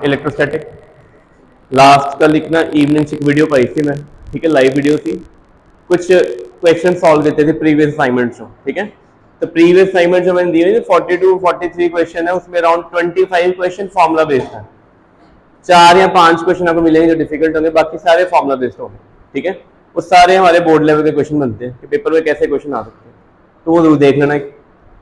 Electrostatic. Last का लिखना evening से एक वीडियो पाई थी मैं, ठीक है, लाइव वीडियो थी, कुछ क्वेश्चन सॉल्व देते थे प्रीवियस असाइनमेंट से, ठीक है। तो प्रीवियस असाइनमेंट जो मैंने दिए 42-43 क्वेश्चन है, उसमें अराउंड 25 क्वेश्चन फॉर्मुला बेस्ड है। 4 या 5 क्वेश्चन आपको मिलेंगे जो डिफिकल्ट होंगे, बाकी सारे फॉर्मुला बेस्ड होंगे, ठीक है। वो सारे हमारे बोर्ड लेवल के क्वेश्चन बनते हैं कि पेपर में कैसे क्वेश्चन आ सकते हैं, तो वो जरूर देख लेना,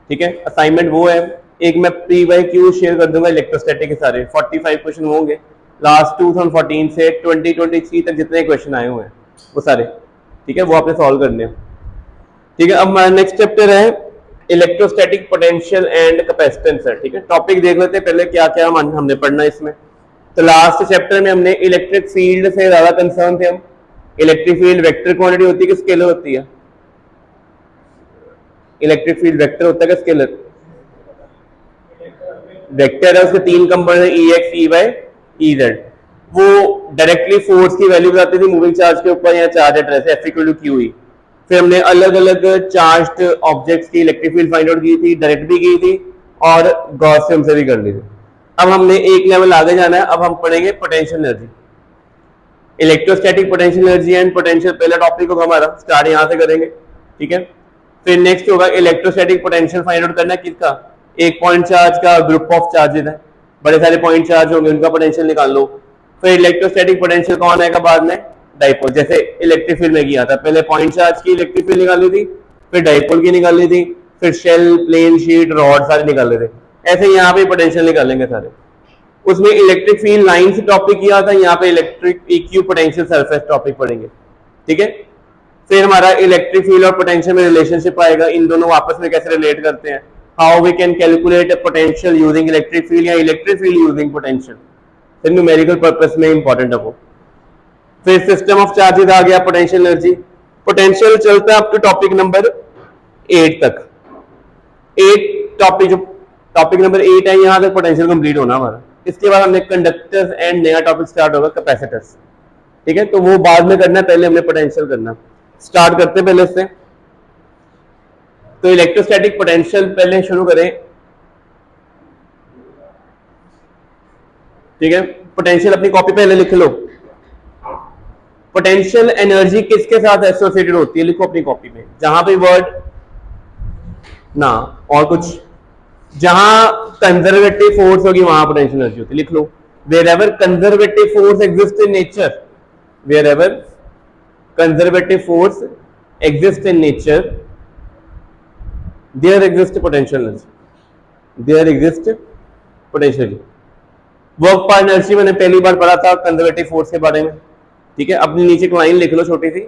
ठीक है। असाइनमेंट वो है, एक मैं प्री वाई क्यू शेयर कर दूंगा इलेक्ट्रोस्टैटिक के सारे 45 क्वेश्चन होंगे लास्ट 2014 से 2023 तक जितने क्वेश्चन आए हुए हैं वो सारे, ठीक है, वो आपने सॉल्व करने हैं, ठीक है। अब हमारा नेक्स्ट चैप्टर है इलेक्ट्रोस्टैटिक पोटेंशियल एंड कैपेसिटेंस है, ठीक है। टॉपिक देख लेते हैं पहले क्या क्या हमने पढ़ना है इसमें। तो लास्ट चैप्टर में हमने इलेक्ट्रिक फील्ड से ज्यादा कंसर्न थे हम। इलेक्ट्रिक फील्ड वेक्टर क्वांटिटी होती है कि स्केलर होती है? इलेक्ट्रिक फील्ड वेक्टर होता है कि स्केलर? वेक्टर है, उसके 3 कंपोनेंट है, E X, E Y, E Z. वो डायरेक्टली फोर्स की वैल्यू बताती थी मूविंग चार्ज के ऊपर या charge at rest, F equal to Q E. फिर हमने अलग अलग चार्ज्ड ऑब्जेक्ट्स की इलेक्ट्रिक फील्ड फाइंड आउट की थी, डायरेक्ट भी की थी और गॉसियन से भी कर ली थी। अब हमने एक लेवल आगे जाना है, अब हम पढ़ेंगे potential energy. Electrostatic potential energy and potential, पहला टॉपिक होगा हमारा, स्टार्ट यहां से करेंगे, ठीक है। फिर नेक्स्ट होगा इलेक्ट्रोस्टैटिक पोटेंशियल फाइंड आउट करना है किसका? एक पॉइंट चार्ज का, ग्रुप ऑफ चार्जेस है, बड़े सारे पॉइंट चार्ज होंगे, उनका पोटेंशियल निकाल लो। फिर इलेक्ट्रोस्टैटिक पोटेंशियल कौन आएगा बाद में? डाइपोल, जैसे इलेक्ट्रिक फील्ड में किया था, पहले पॉइंट चार्ज की इलेक्ट्रिक फील्ड निकाली थी, फिर डाइपोल की निकाली थी, फिर शेल, प्लेन शीट, रॉड सारे निकाले थे। ऐसे यहाँ पे पोटेंशियल निकालेंगे सारे। उसमें इलेक्ट्रिक फील्ड लाइन से टॉपिक किया था, यहाँ पे electric equipotential surface topic पढ़ेंगे, ठीक है। फिर हमारा इलेक्ट्रिक फील्ड और पोटेंशियल में रिलेशनशिप आएगा, इन दोनों आपस में कैसे रिलेट करते हैं, how we can calculate potential using electric field या इलेक्ट्रिक फील्ड यूजिंग पोटेंशियल, फिर न्यूमेरिकल पर्पस में इंपॉर्टेंट है वो। फिर सिस्टम ऑफ चार्जेस आ गया, पोटेंशियल एनर्जी। पोटेंशियल चलता है अप टू टॉपिक नंबर 8 तक। 8 टॉपिक, जो टॉपिक नंबर 8 है, यहां तक पोटेंशियल कंप्लीट होना हमारा। इसके बाद हमने कंडक्टर्स एंड नया टॉपिक स्टार्ट होगा कैपेसिटर्स, ठीक है। तो वो बाद में करना है, पहले हमने पोटेंशियल करना। स्टार्ट करते हैं पहले से। तो इलेक्ट्रोस्टैटिक पोटेंशियल पहले शुरू करें, ठीक है। पोटेंशियल अपनी कॉपी पहले लिख लो। पोटेंशियल एनर्जी किसके साथ एसोसिएटेड होती है, लिखो अपनी कॉपी में, जहां पे वर्ड ना और कुछ, जहां कंजर्वेटिव फोर्स होगी वहां पोटेंशियल एनर्जी होती है, लिख लो। Wherever conservative force exist in nature, wherever conservative force exist in nature, there exist potential energy, there exist potential energy. Work पर एनर्जी मैंने पहली बार पढ़ा था कंजर्वेटिव फोर्स के बारे में, ठीक है। अपनी नीचे एक लाइन लिख लो छोटी सी,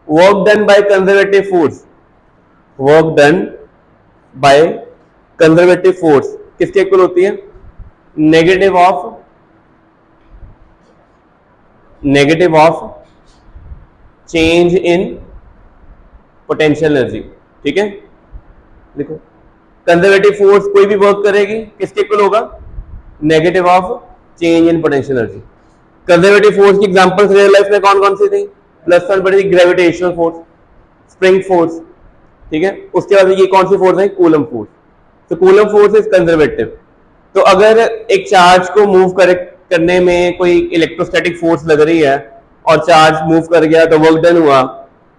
work done by conservative force, work done by conservative force किसके इक्वल होती है? Negative of change in potential energy, ठीक है। देखो कंजर्वेटिव फोर्स कोई भी वर्क करेगी किसके इक्वल होगा? Negative of change in potential energy. Conservative force की एग्जांपल्स रियल लाइफ में कौन कौन सी थी? +1 बड़ी ग्रेविटेशनल फोर्स, स्प्रिंग फोर्स, ठीक है। उसके बाद ये कौन सी फोर्स है? Coulomb force. तो कूलम फोर्स इज कंजर्वेटिव। तो अगर एक चार्ज को मूव करने में कोई इलेक्ट्रोस्टैटिक फोर्स लग रही है और चार्ज मूव कर गया तो वर्क डन हुआ,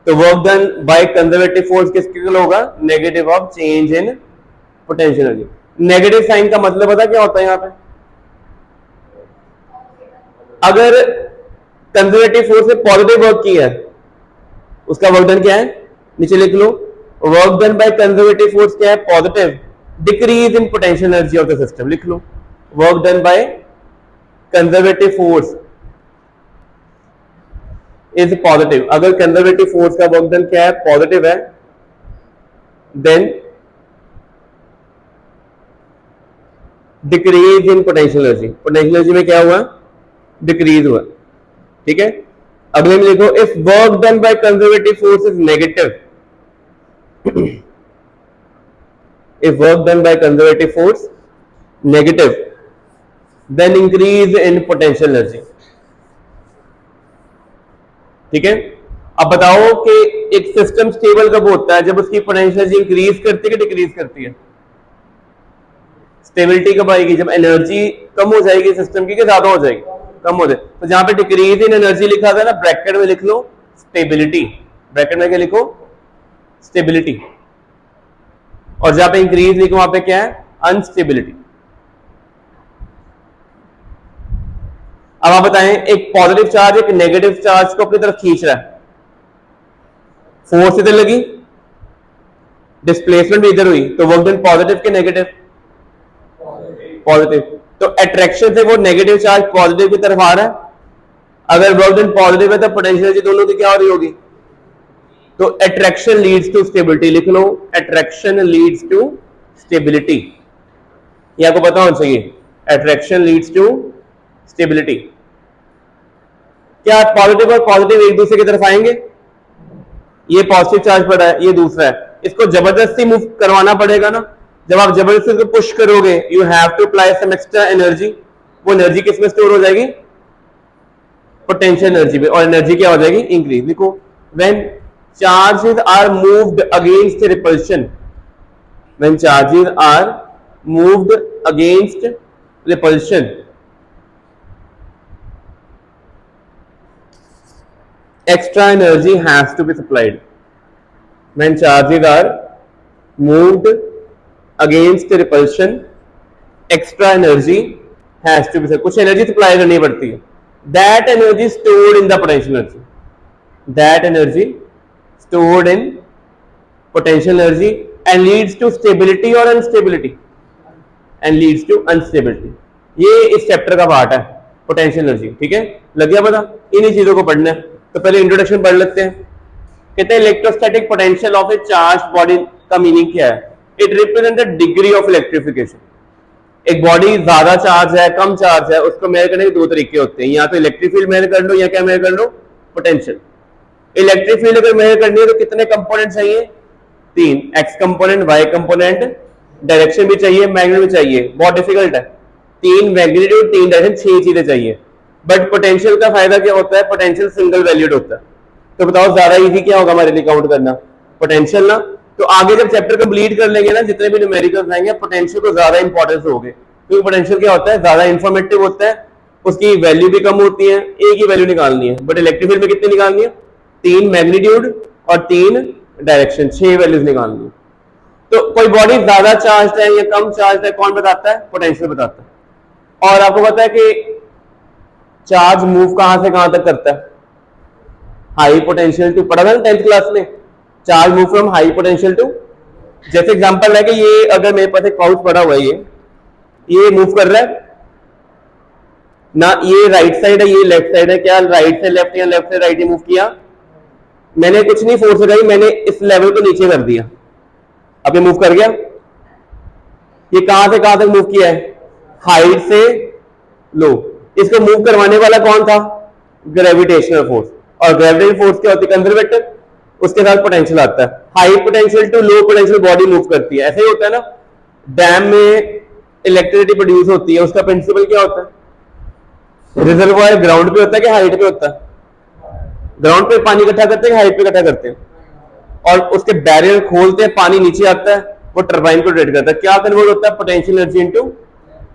तो work done by conservative force किसके इक्वल होगा? Negative of change in potential energy. Negative sign का मतलब पता क्या होता है यहाँ पे? अगर कंजर्वेटिव फोर्स ने पॉजिटिव वर्क किया है, उसका वर्क डन क्या है? नीचे लिख लो, work done by conservative force क्या है? Positive, decrease in potential energy of the system, लिख लो। Work done by conservative force is positive. अगर कंजर्वेटिव फोर्स का वर्क डन क्या है? पॉजिटिव है, then decrease in potential energy, potential energy में क्या हुआ? डिक्रीज हुआ, ठीक है। अगले में लिखो, if work done by conservative force is negative, if work done by conservative force negative, then increase in potential energy, ठीक है। अब बताओ कि एक सिस्टम स्टेबल कब होता है? जब उसकी पोटेंशियल एनर्जी इंक्रीज करती है कि डिक्रीज करती है? स्टेबिलिटी कब आएगी? जब एनर्जी कम हो जाएगी सिस्टम की कि ज्यादा हो जाएगी? कम हो जाए। तो जहां पे डिक्रीज इन एनर्जी लिखा था ना, ब्रैकेट में लिख लो स्टेबिलिटी, ब्रैकेट में क्या लिखो? स्टेबिलिटी। और जहां पे इंक्रीज लिखो वहां पे क्या है? अनस्टेबिलिटी। अब आप बताएं, एक पॉजिटिव चार्ज एक नेगेटिव चार्ज को अपनी तरफ खींच रहा है, फोर्स इधर लगी, डिस्प्लेसमेंट भी इधर हुई, तो वर्क डन पॉजिटिव के नेगेटिव? पॉजिटिव। तो अट्रैक्शन से वो नेगेटिव चार्ज पॉजिटिव की तरफ आ रहा है। अगर वर्क डन पॉजिटिव है तो पोटेंशियल एनर्जी दोनों की क्या हो रही होगी? तो अट्रैक्शन लीड्स टू स्टेबिलिटी, लिख लो अट्रैक्शन लीड्स टू स्टेबिलिटी। ये आपको पता होना चाहिए, अट्रैक्शन लीड्स टू स्टेबिलिटी। क्या पॉजिटिव और पॉजिटिव एक दूसरे की तरफ आएंगे? ये पॉजिटिव चार्ज पड़ा है, ये दूसरा है, इसको जबरदस्ती मूव करवाना पड़ेगा ना। जब आप जबरदस्ती इसको पुश करोगे, you have to apply some extra energy. वो एनर्जी किस में स्टोर हो जाएगी? पोटेंशियल एनर्जी में। और एनर्जी क्या हो जाएगी? इंक्रीज। लिखो when charges are moved against repulsion, when charges are moved against repulsion, extra energy has to be supplied. When charges are moved against repulsion, extra energy has to be supplied. कुछ energy supply करनी पड़ती है। That energy stored in the potential energy. That energy stored in potential energy and leads to stability or instability. And leads to instability. ये इस chapter का part है, potential energy. ठीक है, लग गया पता? इन्हीं चीजों को पढ़ना है। तो पहले इंट्रोडक्शन पढ़ लेते हैं। कहते हैं electrostatic potential of A charge body का मीनिंग क्या है? It represent the degree of electrification. एक बॉडी ज्यादा चार्ज है, कम चार्ज है, उसको मेजर करने के दो तरीके होते हैं, या तो इलेक्ट्रिक फील्ड मेजर कर लो या क्या मेजर कर लो? पोटेंशियल। इलेक्ट्रिक फील्ड अगर मेजर करनी है तो कितने कंपोनेंट चाहिए? तीन, X component, Y component, direction भी चाहिए, मैग्नेट भी चाहिए। बहुत डिफिकल्ट है, तीन मैग्नीट्यूड, तीन डायरेक्शन, 6 चीजें चाहिए। बट पोटेंशियल का फायदा क्या होता है? पोटेंशियल सिंगल वैल्यूड होता है। तो बताओ ज्यादा इजी क्या होगा हमारे लिए काउंट करना? पोटेंशियल ना। तो आगे जब चैप्टर कंप्लीट कर लेंगे ना, जितने भी न्यूमेरिकल्स आएंगे, पोटेंशियल को ज्यादा इंपॉर्टेंस होगे, क्योंकि पोटेंशियल क्या होता है? ज्यादा इंफॉर्मेटिव होता है, उसकी वैल्यू भी कम होती है, एक ही वैल्यू निकालनी है। बट इलेक्ट्रिक फील्ड में कितनी निकालनी है? तीन मैग्नीट्यूड और तीन डायरेक्शन, 6 वैल्यूज निकालनी है। तो कोई बॉडी ज्यादा चार्ज है या कम चार्ज है, कौन बताता है? पोटेंशियल बताता है। और आपको पता है कि चार्ज मूव कहां से कहां तक करता है? हाई पोटेंशियल टू, पढ़ा था ना 10th क्लास में, charge move from high potential to. जैसे एग्जांपल है कि ये अगर मेरे पास एक पाउच पड़ा हुआ है, ये मूव कर रहा है ना, ये राइट साइड है, ये लेफ्ट साइड है, क्या राइट से लेफ्ट या लेफ्ट से राइट ही मूव किया? मैंने कुछ नहीं फोर्स लगाई, मैंने इस लेवल को नीचे कर दिया, अब ये मूव कर गया। ये कहां से कहां तक मूव किया है? हाइट से लो। इसको मूव करवाने वाला कौन था? Gravitational force. और ग्रेविटेशनल फोर्स क्या होती है? कंजर्वेटिव। उसके साथ पोटेंशियल आता है। High potential to low potential body move करती है। ऐसे ही होता है ना, डैम में इलेक्ट्रिसिटी प्रोड्यूस होती है, उसका प्रिंसिपल क्या होता है? रिजर्वायर ग्राउंड पे होता है कि हाइट पे होता है? ग्राउंड पे पानी इकट्ठा करते हैं, हाइट पे इकट्ठा करते हैं, और उसके बैरियर खोलते हैं, पानी नीचे आता है, वो टरबाइन को रोटेट करता है, क्या कन्वर्ट होता है? Potential energy into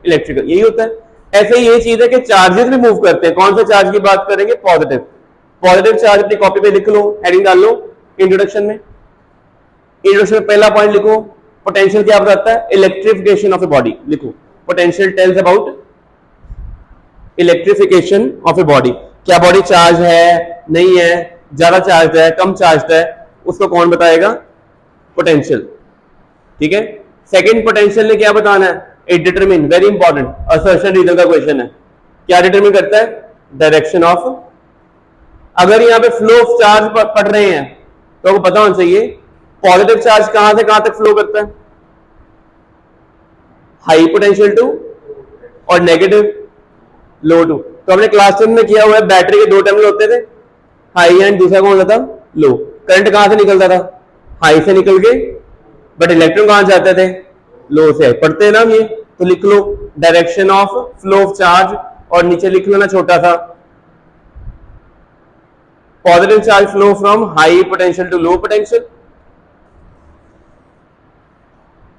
electrical. यही होता है। ऐसे ही ये चीज है कि चार्जेस भी मूव करते हैं। कौन से चार्ज की बात करेंगे? पॉजिटिव। पॉजिटिव चार्ज अपनी कॉपी पे लिख लो, हेडिंग डाल लो इंट्रोडक्शन में। इंट्रोडक्शन में पहला पॉइंट लिखो, पोटेंशियल क्या बताता है? Electrification of a body. लिखो potential tells about electrification of a body. क्या बॉडी चार्ज है, नहीं है, ज्यादा चार्ज है, कम चार्ज है, उसको कौन बताएगा? पोटेंशियल। ठीक है। सेकंड, पोटेंशियल ने क्या बताना है? It determine, very important, assertion reason का क्वेश्चन है। क्या डिटरमिन करता है? Direction of. अगर यहाँ पे फ्लो ऑफ चार्ज पढ़ रहे हैं तो आपको पता होना चाहिए पॉजिटिव चार्ज कहां से कहां तक फ्लो करता है? हाई पोटेंशियल टू और नेगेटिव लो टू। तो हमने क्लास 10 में किया हुआ है, बैटरी के दो टर्मिनल होते थे, हाई एंड दूसरा कौन होता था? लो। करंट कहां से निकलता था? हाई से निकल के, बट इलेक्ट्रॉन कहां जाते थे? लो से। पढ़ते हैं ना हम ये, तो लिख लो direction of flow of charge, और नीचे लिख लो ना छोटा सा, positive charge flow from high potential to low potential,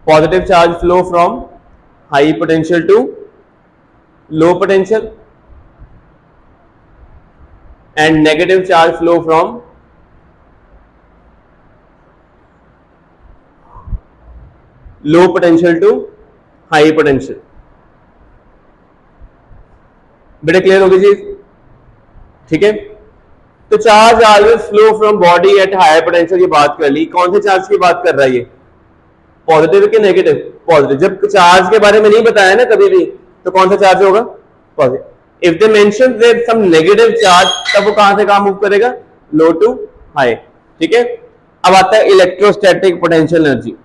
positive charge flow from high potential to low potential, and negative charge flow from low potential to high potential. बेटा clear होगी चीज? ठीक है, तो charge always flow from body at higher potential, ये बात कर ली। कौन से चार्ज की बात कर रहा है ये? पॉजिटिव कि नेगेटिव? पॉजिटिव। जब चार्ज के बारे में नहीं बताया ना कभी भी, तो कौन सा चार्ज होगा? Positive. If they mention there some negative charge, तब वो कहां से कहां मूव करेगा? Low to high. ठीक है, अब आता है इलेक्ट्रोस्टैटिक पोटेंशियल एनर्जी।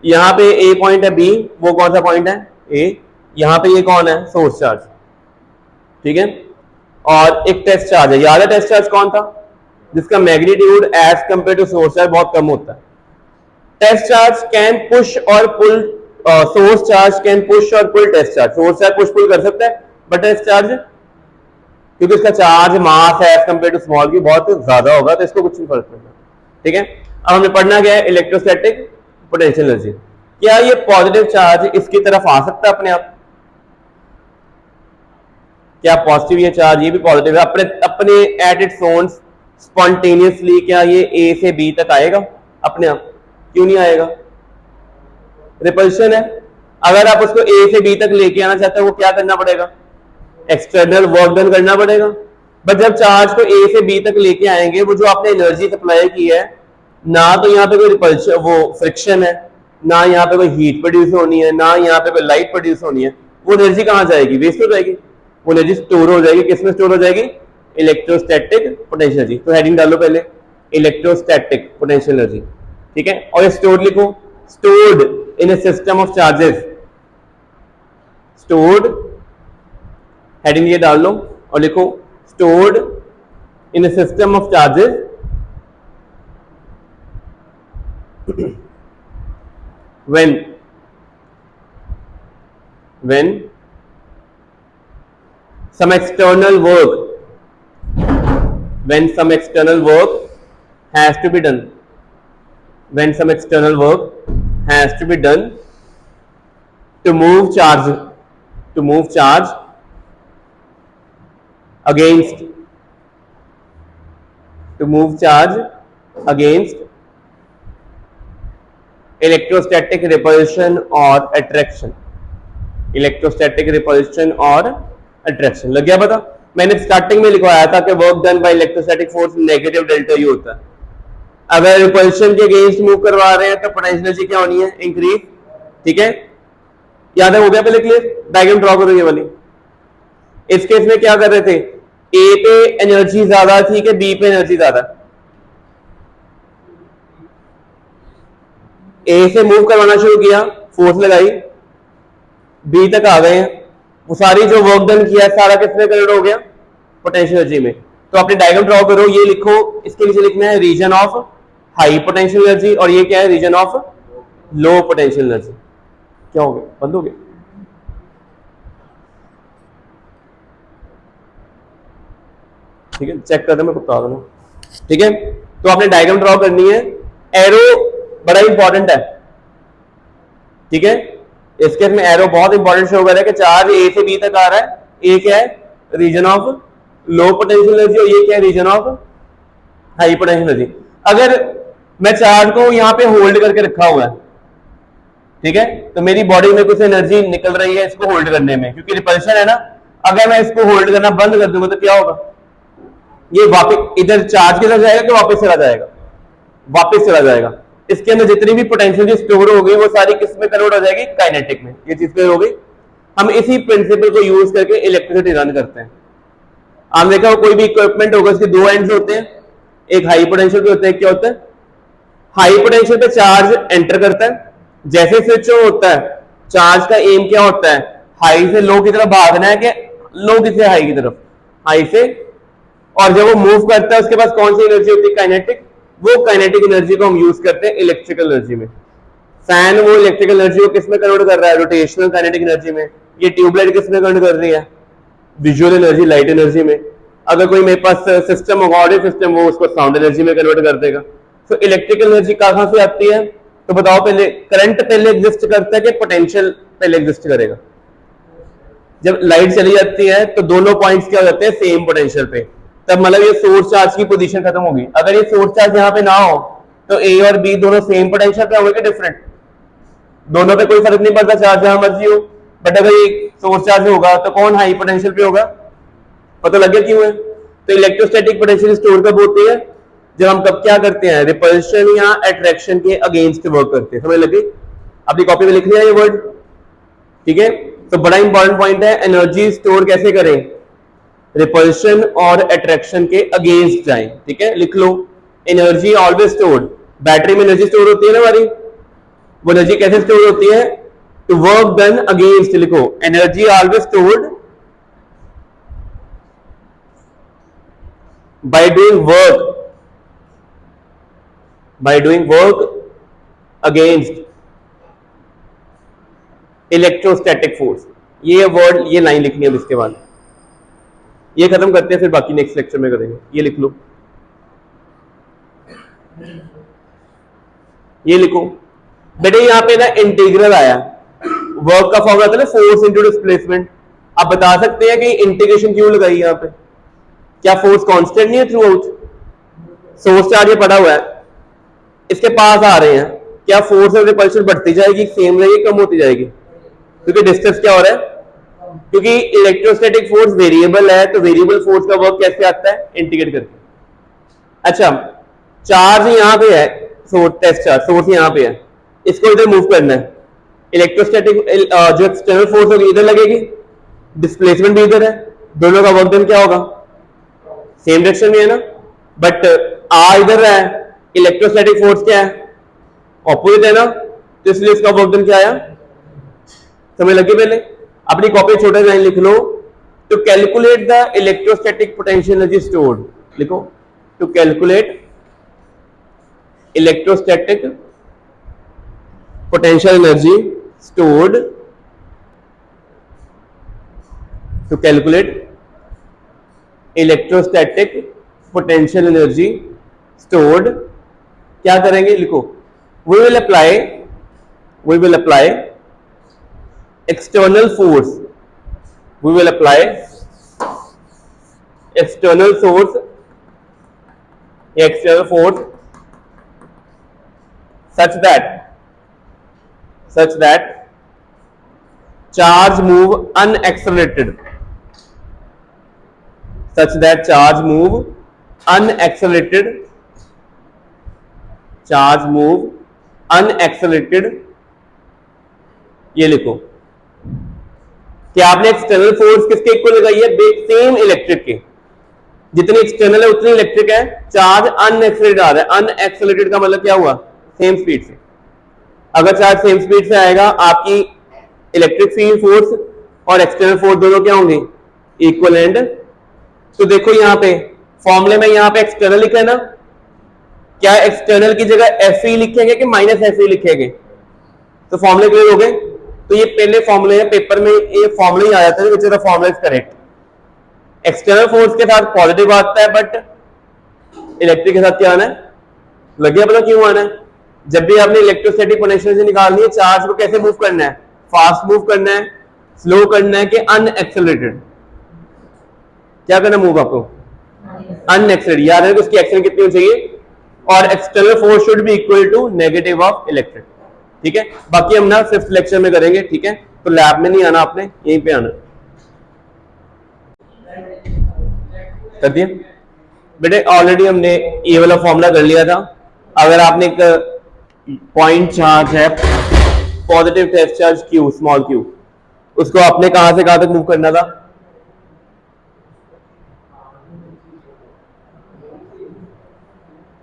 यहां पे ए पॉइंट है, बी वो कौन सा पॉइंट है? ए। यहां पे ये कौन है? Source charge. ठीक है, और एक टेस्ट चार्ज है। याद है टेस्ट चार्ज कौन था? जिसका magnitude as compared to source charge बहुत कम होता है। टेस्ट चार्ज कैन पुश और pull, source charge can push और pull test charge. Source charge push pull कर सकता है, बट टेस्ट चार्ज क्योंकि इसका चार्ज मास है एज कंपेयर टू स्मॉल की बहुत ज्यादा होगा, तो इसको कुछ नहीं फर्क पड़ता। ठीक है, अब हमने पढ़ना क्या है? Electrostatic potential energy. क्या ये पॉजिटिव चार्ज इसकी तरफ आ सकता है अपने आप? क्या पॉजिटिव ये चार्ज, ये भी पॉजिटिव है, अपने अपने एट इट्स ओन स्पॉन्टेनियसली क्या ये ए से बी तक आएगा अपने आप? क्यों नहीं आएगा? रिपल्शन है। अगर आप उसको ए से बी तक लेके आना चाहते हो, वो क्या करना पड़ेगा? एक्सटर्नल वर्क डन करना पड़ेगा। बट जब चार्ज को ए से बी तक लेके आएंगे, वो जो आपने एनर्जी सप्लाई की है, ना तो यहाँ पे कोई रिपल्शन, वो फ्रिक्शन है, ना यहाँ पे कोई हीट प्रोड्यूस होनी है, ना यहाँ पे कोई लाइट प्रोड्यूस होनी है। वो एनर्जी कहाँ जाएगी? वेस्ट हो जाएगी। वो एनर्जी स्टोर हो जाएगी। किसमें स्टोर हो जाएगी? Electrostatic potential energy. तो हेडिंग डालो पहले, इलेक्ट्रोस्टैटिक पोटेंशियल एनर्जी। ठीक है, और स्टोर्ड लिखो, stored in A system of charges. Stored, heading ये डाल लो और लिखो stored in A system of charges when some external work has to be done, when some external work has to be done to move charge against electrostatic repulsion और attraction. Electrostatic repulsion और attraction लग गया पता? मैंने starting में लिखवाया था कि work done by electrostatic force negative delta U होता है। अगर रिपल्शन के अगेंस्ट मूव करवा रहे हैं तो पोटेंशियल एनर्जी क्या होनी है? इंक्रीज। ठीक है, याद है? हो गया पहले क्लियर? डायग्राम ड्रॉ करो ये वाली। इस केस में क्या कर रहे थे? ए पे एनर्जी ज्यादा थी कि बी पे एनर्जी ज्यादा? ए से मूव करवाना शुरू किया, फोर्स लगाई, बी तक आ गए हैं, वो सारी जो वर्क डन किया है सारा किसमें कन्वर्ट हो गया? पोटेंशियल एनर्जी में। तो अपने डायग्राम ड्रॉ करो, ये लिखो, इसके नीचे लिखना है region of high potential energy, और ये क्या है? Region of low potential energy. क्या हो गया? बंद हो गया? ठीक है, चेक कर दो, मैं बता दूंगा। ठीक है, तो आपने डायग्राम ड्रॉ करनी है। एरो बड़ा इंपॉर्टेंट है। ठीक है, इस केस में एरो बहुत इंपॉर्टेंट शो कर रहा है कि चार्ज ए से बी तक आ रहा है। ए क्या है? Region of low potential energy, और ये क्या है? Region of high potential energy. अगर मैं चार्ज को यहां पे होल्ड करके रखा हुआ है, ठीक है, तो मेरी बॉडी में कुछ एनर्जी निकल रही है इसको होल्ड करने में, क्योंकि रिपल्शन है ना। अगर मैं इसको होल्ड करना बंद कर दूंगा तो क्या होगा? ये वापस इधर चार्ज किधर जाएगा कि वापस चला जाएगा? वापस चला जाएगा। इसके अंदर जितनी भी पोटेंशियल स्टोर हो गई वो सारी किस में कन्वर्ट हो जाएगी? काइनेटिक में। ये चीज क्लियर हो गई? हम इसी प्रिंसिपल को यूज करके इलेक्ट्रिसिटी रन करते हैं। आप देखा कोई भी इक्विपमेंट होगा, इसके दो एंड्स होते हैं, एक हाई पोटेंशियल पे होता है, क्या होता है? हाई पोटेंशियल पे चार्ज एंटर करता है, जैसे स्विच ऑन होता है चार्ज का एम क्या होता है? हाई से लो की तरफ भागना है कि लो से हाई की तरफ? हाई से। और जब वो मूव करता है उसके पास कौन सी एनर्जी होती है? काइनेटिक। वो काइनेटिक एनर्जी को हम यूज करते हैं इलेक्ट्रिकल एनर्जी में। फैन वो इलेक्ट्रिकल एनर्जी को किसमें कन्वर्ट कर रहा है? रोटेशनल काइनेटिक एनर्जी में। ये ट्यूबलाइट किसमें कन्वर्ट कर रही है? विजुअल एनर्जी, लाइट एनर्जी में। अगर कोई मेरे पास सिस्टम होगा, ऑडियो सिस्टम, वो उसको साउंड एनर्जी में कन्वर्ट कर देगा। तो इलेक्ट्रिकल एनर्जी कहां से आती है? तो बताओ, पहले करंट पहले एग्जिस्ट करता है कि पोटेंशियल पहले एग्जिस्ट करेगा? जब लाइट चली जाती है तो दोनों पॉइंट्स क्या हो जाते हैं? सेम पोटेंशियल पे। तब मतलब ये सोर्स चार्ज की पोजीशन खत्म होगी। अगर ये सोर्स चार्ज यहाँ पे ना हो तो ए और बी दोनों सेम पोटेंशियल पे होंगे कि डिफरेंट? दोनों पे कोई फर्क नहीं पड़ता, चार्ज जहां मर्जी हो। बट अगर ये सोर्स चार्ज होगा तो कौन हाई पोटेंशियल पे होगा? पता लग गया क्यों है? तो इलेक्ट्रोस्टैटिक पोटेंशियल स्टोर कब होती है? जब हम कब क्या करते हैं? रिपल्शन या अट्रैक्शन के अगेंस्ट वर्क करते हैं। समझ लगी? अपनी कॉपी में लिख लिया ये वर्ड, ठीक है? तो बड़ा इंपॉर्टेंट पॉइंट है, एनर्जी स्टोर कैसे करें? रिपल्शन और अट्रैक्शन के अगेंस्ट जाएं, ठीक है? लिख लो, एनर्जी ऑलवेज स्टोर्ड। बैटरी में एनर्जी स्टोर होती है ना हमारी, वो एनर्जी कैसे स्टोर होती है? टू वर्क डन अगेंस्ट, लिखो, energy always stored by doing work against electrostatic force. ये वर्ड, ये लाइन लिखनी है इसके बाद। ये खत्म करते हैं, फिर बाकी नेक्स्ट लेक्चर में करेंगे। ये लिख लो, ये लिखो बेटे। यहां पे ना इंटीग्रल आया, वर्क का फॉर्मूला था ना फोर्स इनटू डिस्प्लेसमेंट। आप बता सकते हैं कि इंटीग्रेशन क्यों लगाई यहां पे? क्या फोर्स कांस्टेंट नहीं है थ्रू आउट? सोर्स चार्ज ये पड़ा हुआ है, इसके पास आ रहे हैं, क्या फोर्स और रिपल्शन बढ़ती जाएगी, सेम रहेगी, कम होती जाएगी? क्योंकि डिस्टेंस क्या हो रहा है? क्योंकि इलेक्ट्रोस्टैटिक फोर्स वेरिएबल है, तो वेरिएबल फोर्स का वर्क कैसे आता है? इंटीग्रेट करके। अच्छा, चार्ज यहां पे है, टेस्ट चार्ज, सोर्स यहां पे है, इसको इधर मूव करना है। इलेक्ट्रोस्टैटिक जो एक्सटर्नल फोर्स होगी इधर लगेगी, डिस्प्लेसमेंट भी इधर है, दोनों का वर्क डन क्या होगा? सेम डायरेक्शन में है ना। बट आ इधर है, इलेक्ट्रोस्टैटिक फोर्स क्या है? ऑपोजिट है ना, तो इसलिए इसका वर्क डन क्या आया? समझ लगी? पहले अपनी कॉपी छोटा लाइन लिख लो, to calculate the electrostatic potential energy stored, लिखो, to calculate electrostatic potential energy stored, to calculate electrostatic potential energy stored. क्या करेंगे? लिखो, we will apply external force, we will apply external force such that charge move unaccelerated, ये लिखो कि आपने external force किसके equal लगाई है? सेम इलेक्ट्रिक के, जितनी एक्सटर्नल है उतनी इलेक्ट्रिक है। चार्ज अनएक्सेलरेटेड आ रहा है, अनएक्सेलरेटेड का मतलब क्या हुआ? सेम स्पीड से। अगर चार्ज सेम स्पीड से आएगा, आपकी इलेक्ट्रिक फील्ड फोर्स और एक्सटर्नल फोर्स दोनों क्या होंगे? Equal and. तो देखो यहां पे फॉर्मूले में यहां पे एक्सटर्नल लिखा है ना, क्या एक्सटर्नल की जगह Fe लिखेंगे कि माइनस Fe लिखेंगे? तो फॉर्मूले क्लियर हो गए। तो ये पहले फॉर्मूले है, पेपर में ये फॉर्मूला ही आ जाता है, which is the formula is correct. External force के साथ पॉजिटिव आता है, बट इलेक्ट्रिक के साथ क्या आना है? लगे पता क्यों आना है? जब भी आपने इलेक्ट्रोस्टैटिक पोटेंशियल से निकालनी है, चार्ज को कैसे मूव करना है? फास्ट मूव करना है, स्लो करना है कि अनएक्सेलरेटेड? क्या करना मूव आपको? अनएक्सेलरेटेड। याद है कि उसकी एक्शन कितनी होनी चाहिए? और external force should be equal to negative of electric, ठीक है? बाकी हम ना 5th लेक्चर में करेंगे, ठीक है? तो लैब में नहीं आना, आपने यहीं पे आना। कर दिया बेटे? ऑलरेडी हमने ये वाला फॉर्मूला कर लिया था। अगर आपने एक पॉइंट चार्ज है, positive test charge Q, small q, उसको आपने कहां से कहां तक मूव करना था?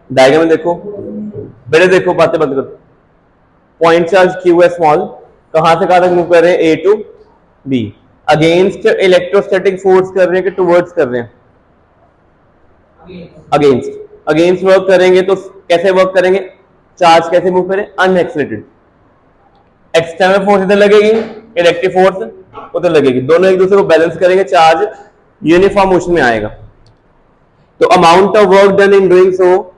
डायग्राम में देखो बेटे, देखो बातें बंद करो। पॉइंट चार्ज Q है स्मॉल, कहां से कहां तक मूव कर रहे हैं? A to B। Against electrostatic force कर रहे हैं कि टुवर्ड्स कर रहे हैं? अगेंस्ट वर्क करेंगे तो कैसे वर्क करेंगे? चार्ज कैसे मूव करें? अनएक्सेलरेटेड। एक्सटर्नल फोर्स इधर लगेगी, इलेक्ट्रिक फोर्स उधर लगेगी, दोनों एक दूसरे को बैलेंस करेंगे, चार्ज यूनिफॉर्म मोशन में आएगा। तो amount of work done in doing so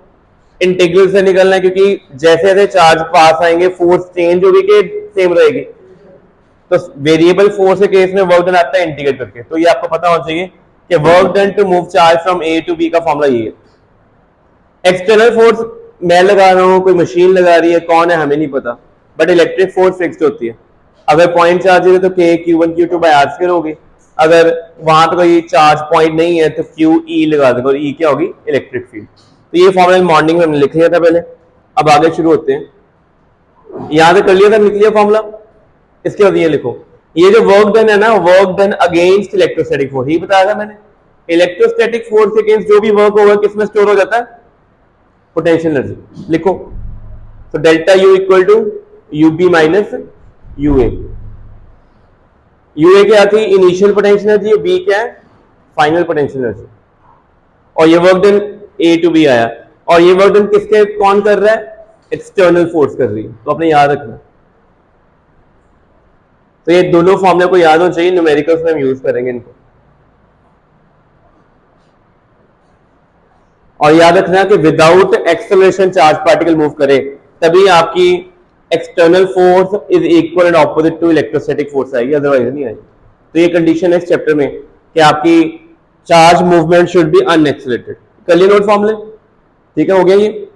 integral से निकलना है, क्योंकि जैसे जैसे चार्ज पास आएंगे फोर्स चेंज होगी कि सेम रहेगी। तो वेरिएबल फोर्स के केस में वर्क डन आता है इंटीग्रेट करके। तो ये आपको पता होना चाहिए कि work done to move charge from A to B का फॉर्मूला ये है। एक्सटर्नल फोर्स मैं लगा रहा हूं, कोई मशीन लगा रही है, कौन है हमें नहीं पता, बट इलेक्ट्रिक फोर्स फिक्स्ड होती है। अगर पॉइंट चार्ज है तो के Q1 Q2 bye R square होगी। अगर वहां पे कोई चार्ज पॉइंट नहीं है तो क्यू ई लगा देगा, और ई क्या होगी, इलेक्ट्रिक फील्ड। तो ये फॉर्मूला मॉर्निंग में हमने लिख लिया था पहले। अब आगे शुरू होते हैं। यहां से कर लिया था, लिख लिया फॉर्मूला। इसके बाद ये लिखो, ये जो वर्क डन है ना, work done against electrostatic force, ये बताया था मैंने। इलेक्ट्रोस्टैटिक फोर्स के अगेंस्ट जो भी वर्क होगा किसमें स्टोर हो जाता है, पोटेंशियल एनर्जी। लिखो, तो delta U equal to U B minus U A. U A क्या थी, इनिशियल पोटेंशियल एनर्जी, और बी क्या है, फाइनल पोटेंशियल एनर्जी। और ये work done A to B आया, और ये वर्क डन किसके कौन कर रहा है, एक्सटर्नल फोर्स कर रही है। तो अपने याद रखना। तो ये दोनों फॉर्मूले को याद होना चाहिए, न्यूमेरिकल्स में हम यूज करेंगे इनको। और याद रखना कि without acceleration charge particle move करे तभी आपकी external force is equal and opposite to electrostatic force आएगी, अदरवाइज नहीं आएगी। तो ये कंडीशन है इस चैप्टर में कि आपकी charge movement should be unaccelerated. कर लिए नोट फॉर्मूले, ठीक है, हो गया ये।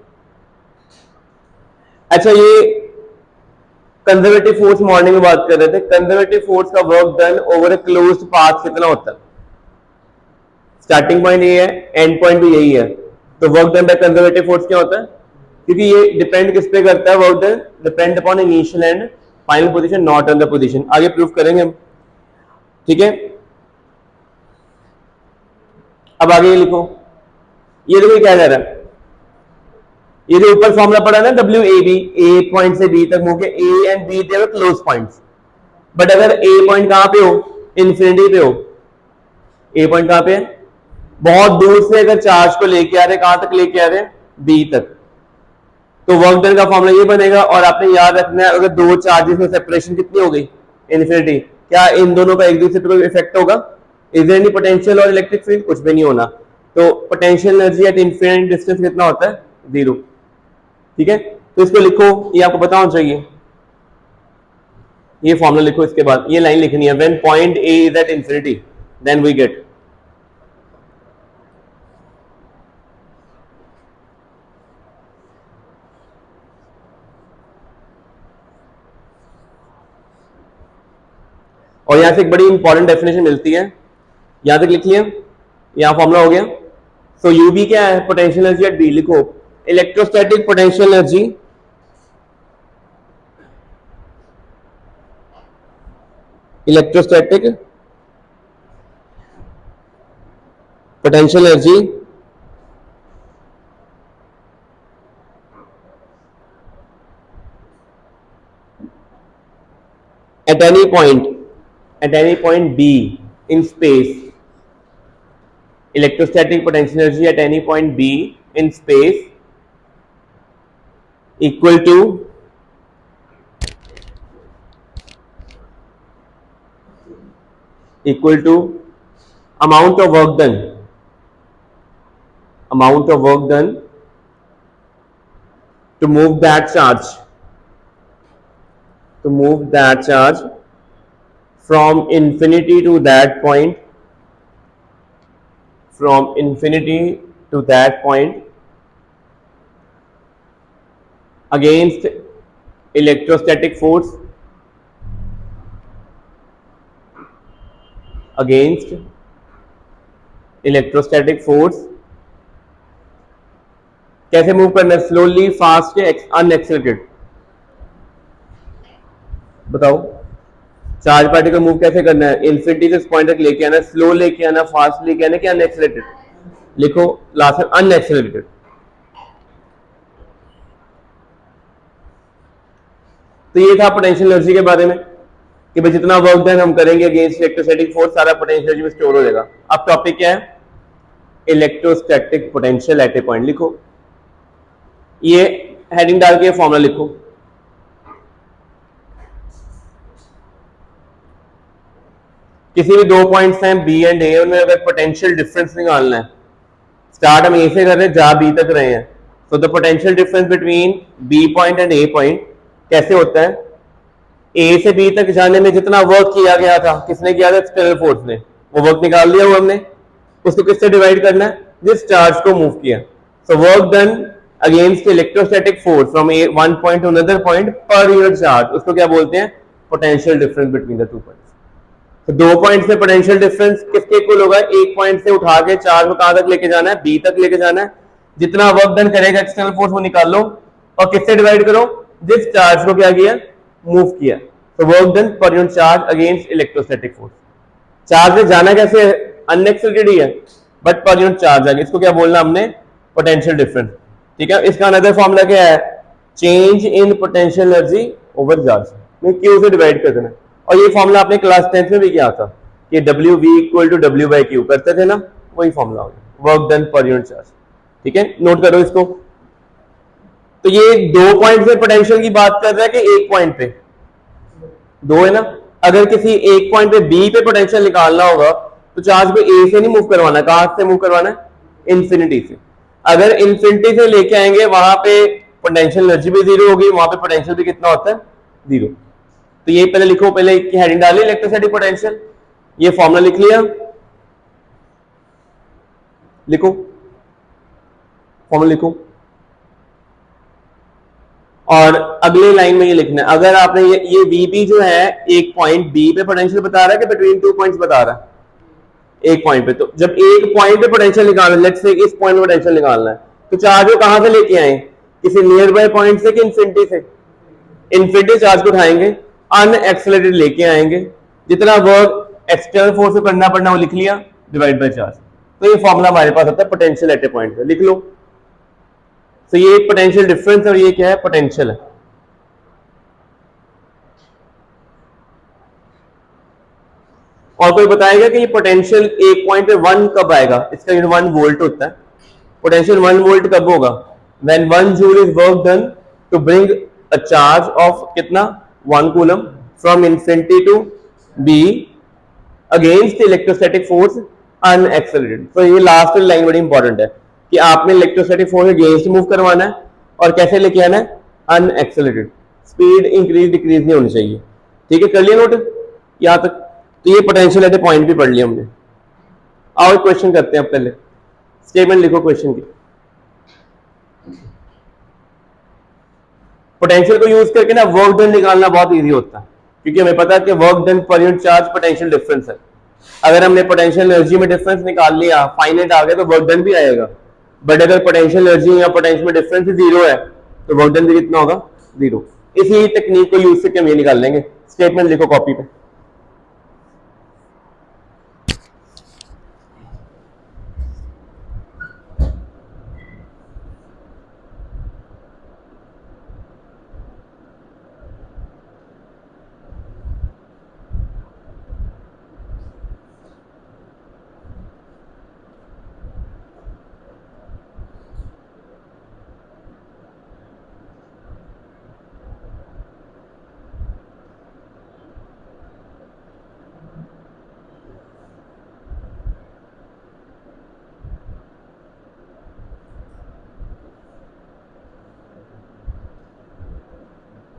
अच्छा, ये कंजर्वेटिव फोर्स मॉर्निंग में बात कर रहे थे। कंजर्वेटिव फोर्स का work done over a closed path कितना होता है, स्टार्टिंग पॉइंट ये है, एंड पॉइंट भी यही है। तो work done by conservative force क्या होता है, क्योंकि ये डिपेंड किस पे करता है, work done depend upon initial and final position, not on the position. आगे प्रूफ करेंगे हम, ठीक है। अब आगे ये लिखो, ये देखो क्या कह रहा है, ये जो ऊपर फॉर्मूला पड़ा है ना, W A B, A point से बी तक मूव के, A and B they close points. But अगर ए पॉइंट कहां पे हो, इन्फिनिटी पे हो। ए पॉइंट कहां पे है, बहुत दूर से अगर चार्ज को लेके आ रहे, कहां तक लेके आ रहे, बी तक, तो वर्क डन का फॉर्मूला ये बनेगा। और आपने याद रखना है, अगर दो चार्जेस में सेपरेशन कितनी हो गई, इन्फिनिटी, क्या इन दोनों का एक दूसरे पर इफेक्ट होगा, इज देयर एनी पोटेंशियल और इलेक्ट्रिक फील्ड, कुछ भी नहीं होना। तो potential energy at infinite distance कितना होता है, जीरो, ठीक है। तो इसको लिखो, ये आपको पता होना चाहिए। ये फॉर्मूला लिखो, इसके बाद ये लाइन लिखनी है, when point A is at infinity then we get. और यहां से एक बड़ी इंपॉर्टेंट डेफिनेशन मिलती है, यहां तक लिख लिया, यहां फॉर्मूला हो गया। सो यू बी क्या है, पोटेंशियल एनर्जी एट बी। लिखो, electrostatic potential energy electrostatic potential energy at any point B in space, electrostatic potential energy at any point B in space equal to amount of work done to move that charge from infinity to that point against electrostatic force कैसे move करना है, slowly, fast या unaccelerated, बताओ। Charge particle move कैसे करना है, infinity से इस पॉइंट तक लेके आना, स्लो लेके आना, फास्ट लेके आना, क्या अनएक्सेलरेटेड। लिखो लास्ट में अनएक्सेलरेटेड। तो ये था पोटेंशियल एनर्जी के बारे में कि भाई जितना वर्क डन हम करेंगे अगेंस्ट इलेक्ट्रोस्टैटिक फोर्स सारा पोटेंशियल एनर्जी में स्टोर हो जाएगा। अब टॉपिक क्या है, electrostatic potential at a point. लिखो, ये हेडिंग डाल के फॉर्मूला लिखो। किसी भी दो पॉइंट्स हैं बी एंड ए, उनमें अगर पोटेंशियल डिफरेंस निकालना है, स्टार्ट हम ए से कर रहे हैं, जा बी तक रहे हैं, तो the potential difference between B point and A point कैसे होता है, ए से बी तक जाने में जितना वर्क किया गया था, किसने किया था, एक्सटर्नल फोर्स ने, वो वर्क निकाल लिया वो हमने, उसको किससे डिवाइड करना है, जिस चार्ज को मूव किया। So work done against electrostatic force from one point two another point पर यूनिट चार्ज, उसको क्या बोलते हैं, potential difference between the two points. तो दो पॉइंट से पोटेंशियल डिफरेंस किसके इक्वल होगा, एक पॉइंट से उठा के चार्ज को कहां तक लेके जाना है, बी तक लेके जाना है, जितना वर्क डन करेगा एक्सटर्नल फोर्स वो निकाल लो और किससे डिवाइड करो, जिस चार्ज को क्या किया, मूव किया। तो work done per unit charge against electrostatic force. Charge में जाना कैसे है, अनएक्सिलरेटेड ही है, बट पर यूनिट चार्ज आ गया, इसको क्या बोलना हमने, पोटेंशियल डिफरेंस। ठीक है, इसका अनदर फॉर्मूला क्या है, change in potential energy over charge में क्यू से डिवाइड कर देना। और ये फॉर्मूला आपने क्लास 10th में भी किया था कि W V equal to W by Q करते थे ना, वही फॉर्मूला हो गया, work done per unit charge. ठीक है, नोट करो इसको। तो ये दो पॉइंट से पोटेंशियल की बात कर रहा है कि एक पॉइंट पे, दो है ना। अगर किसी एक पॉइंट पे बी पे पोटेंशियल निकालना होगा तो चार्ज को ए से नहीं मूव करवाना, कहां से मूव करवाना है, इंफिनिटी से। अगर इंफिनिटी से लेके आएंगे वहां पे पोटेंशियल एनर्जी भी जीरो होगी, वहां पे पोटेंशियल भी कितना होता है, जीरो। तो ये पहले लिखो, पहले की हेडिंग डाली इलेक्ट्रोस्टैटिक पोटेंशियल, ये फॉर्मूला लिख लिया, लिखो फॉर्मूला लिखो। और अगले लाइन में ये लिखना है, अगर आपने ये वीबी जो है एक पॉइंट बी पे पोटेंशियल बता रहा है कि बिटवीन टू पॉइंट्स बता रहा है, एक पॉइंट पे। तो जब एक पॉइंट पे पोटेंशियल निकालना है, लेट्स से इस पॉइंट पे पोटेंशियल निकालना है, तो चार्ज को कहां से लेके आए, किसी नियर बाय पॉइंट से कि इन्फिनिटी से, इन्फिनिटी चार्ज को उठाएंगे, अनएक्सेलरेटेड लेके आएंगे, जितना वर्क एक्सटर्नल फोर्स से करना पड़ना वो लिख लिया, डिवाइड बाय चार्ज। तो ये फॉर्मूला हमारे पास आता है पोटेंशियल एट ए पॉइंट पे, लिख लो। तो ये पोटेंशियल डिफरेंस और ये क्या है, पोटेंशियल है। और कोई बताएगा कि ये पोटेंशियल एक पॉइंट पे 1 कब आएगा, इसका यूनिट 1 वोल्ट होता है। पोटेंशियल 1 वोल्ट कब होगा, when 1 joule is work done to bring a charge of कितना, 1 coulomb from infinity to B against electrostatic force unaccelerated. तो ये लास्ट लाइन बड़ी इंपॉर्टेंट है कि आपने इलेक्ट्रोस्टैटिक फोर्स अगेंस्ट मूव करवाना है और कैसे लेके आना है, अनएक्सेलरेटेड, स्पीड इंक्रीज डिक्रीज नहीं होनी चाहिए। ठीक है, कर लिया नोट यहां तक। तो ये पोटेंशियल एट ए पॉइंट भी पढ़ लिया हमने। आओ क्वेश्चन करते हैं, पहले स्टेटमेंट लिखो क्वेश्चन की। पोटेंशियल को यूज करके ना वर्क डन निकालना बहुत इजी होता है, क्योंकि हमें पता है कि work done per unit charge potential difference है। अगर हमने पोटेंशियल एनर्जी में डिफरेंस निकाल लिया, फाइनाइट आ गया, तो वर्क डन भी आएगा। बट अगर पोटेंशियल एनर्जी या पोटेंशियल में डिफरेंस जीरो है तो वर्क डन भी कितना होगा, जीरो। इसी टेक्निक को यूज करके हम ये निकाल लेंगे। स्टेटमेंट लिखो कॉपी पे।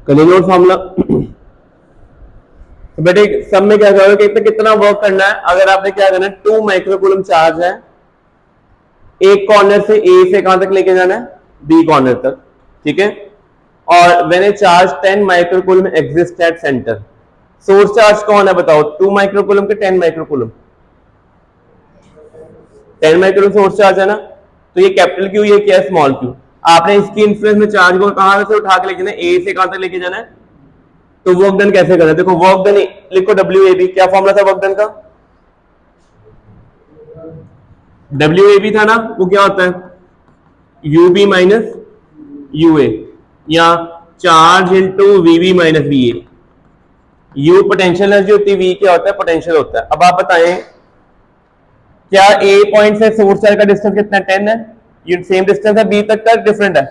कलिनोड फॉर्मूला। तो बेटे सब में क्या करोगे कि कितना वर्क करना है, अगर आपने क्या करना है, 2 माइक्रोकूलम चार्ज है, एक कॉर्नर से ए से कहां तक लेके जाना है, बी कॉर्नर तक। ठीक है, और when A charge 10 microcoulomb exist at centre, source charge कौन है बताओ, 2 माइक्रोकूलम के 10 माइक्रोकूलम, 10 माइक्रोकूलम सोर्स चार्ज है ना। तो ये कैपिटल क्यू, ये क्या है, स्मॉल क्यू। आपने इसकी इन्फ्लुएंस में चार्ज को कहां से उठा के लेके जाना है, ए से कहां तक लेके जाना है। तो वर्क डन कैसे करना है, देखो वर्क डन लिखो, डब्ल्यू ए बी, क्या फॉर्मूला था वर्क डन का, डब्ल्यू ए बी था ना, वो क्या होता है, U B minus U A, या charge into V B minus V A. U potential energy होती है, वी क्या होता है, पोटेंशियल होता है। अब आप बताएं क्या ए पॉइंट से सोर्स चार्ज का डिस्टेंस कितना, 10 है, ये सेम डिस्टेंस है, बी तक का डिफरेंट है,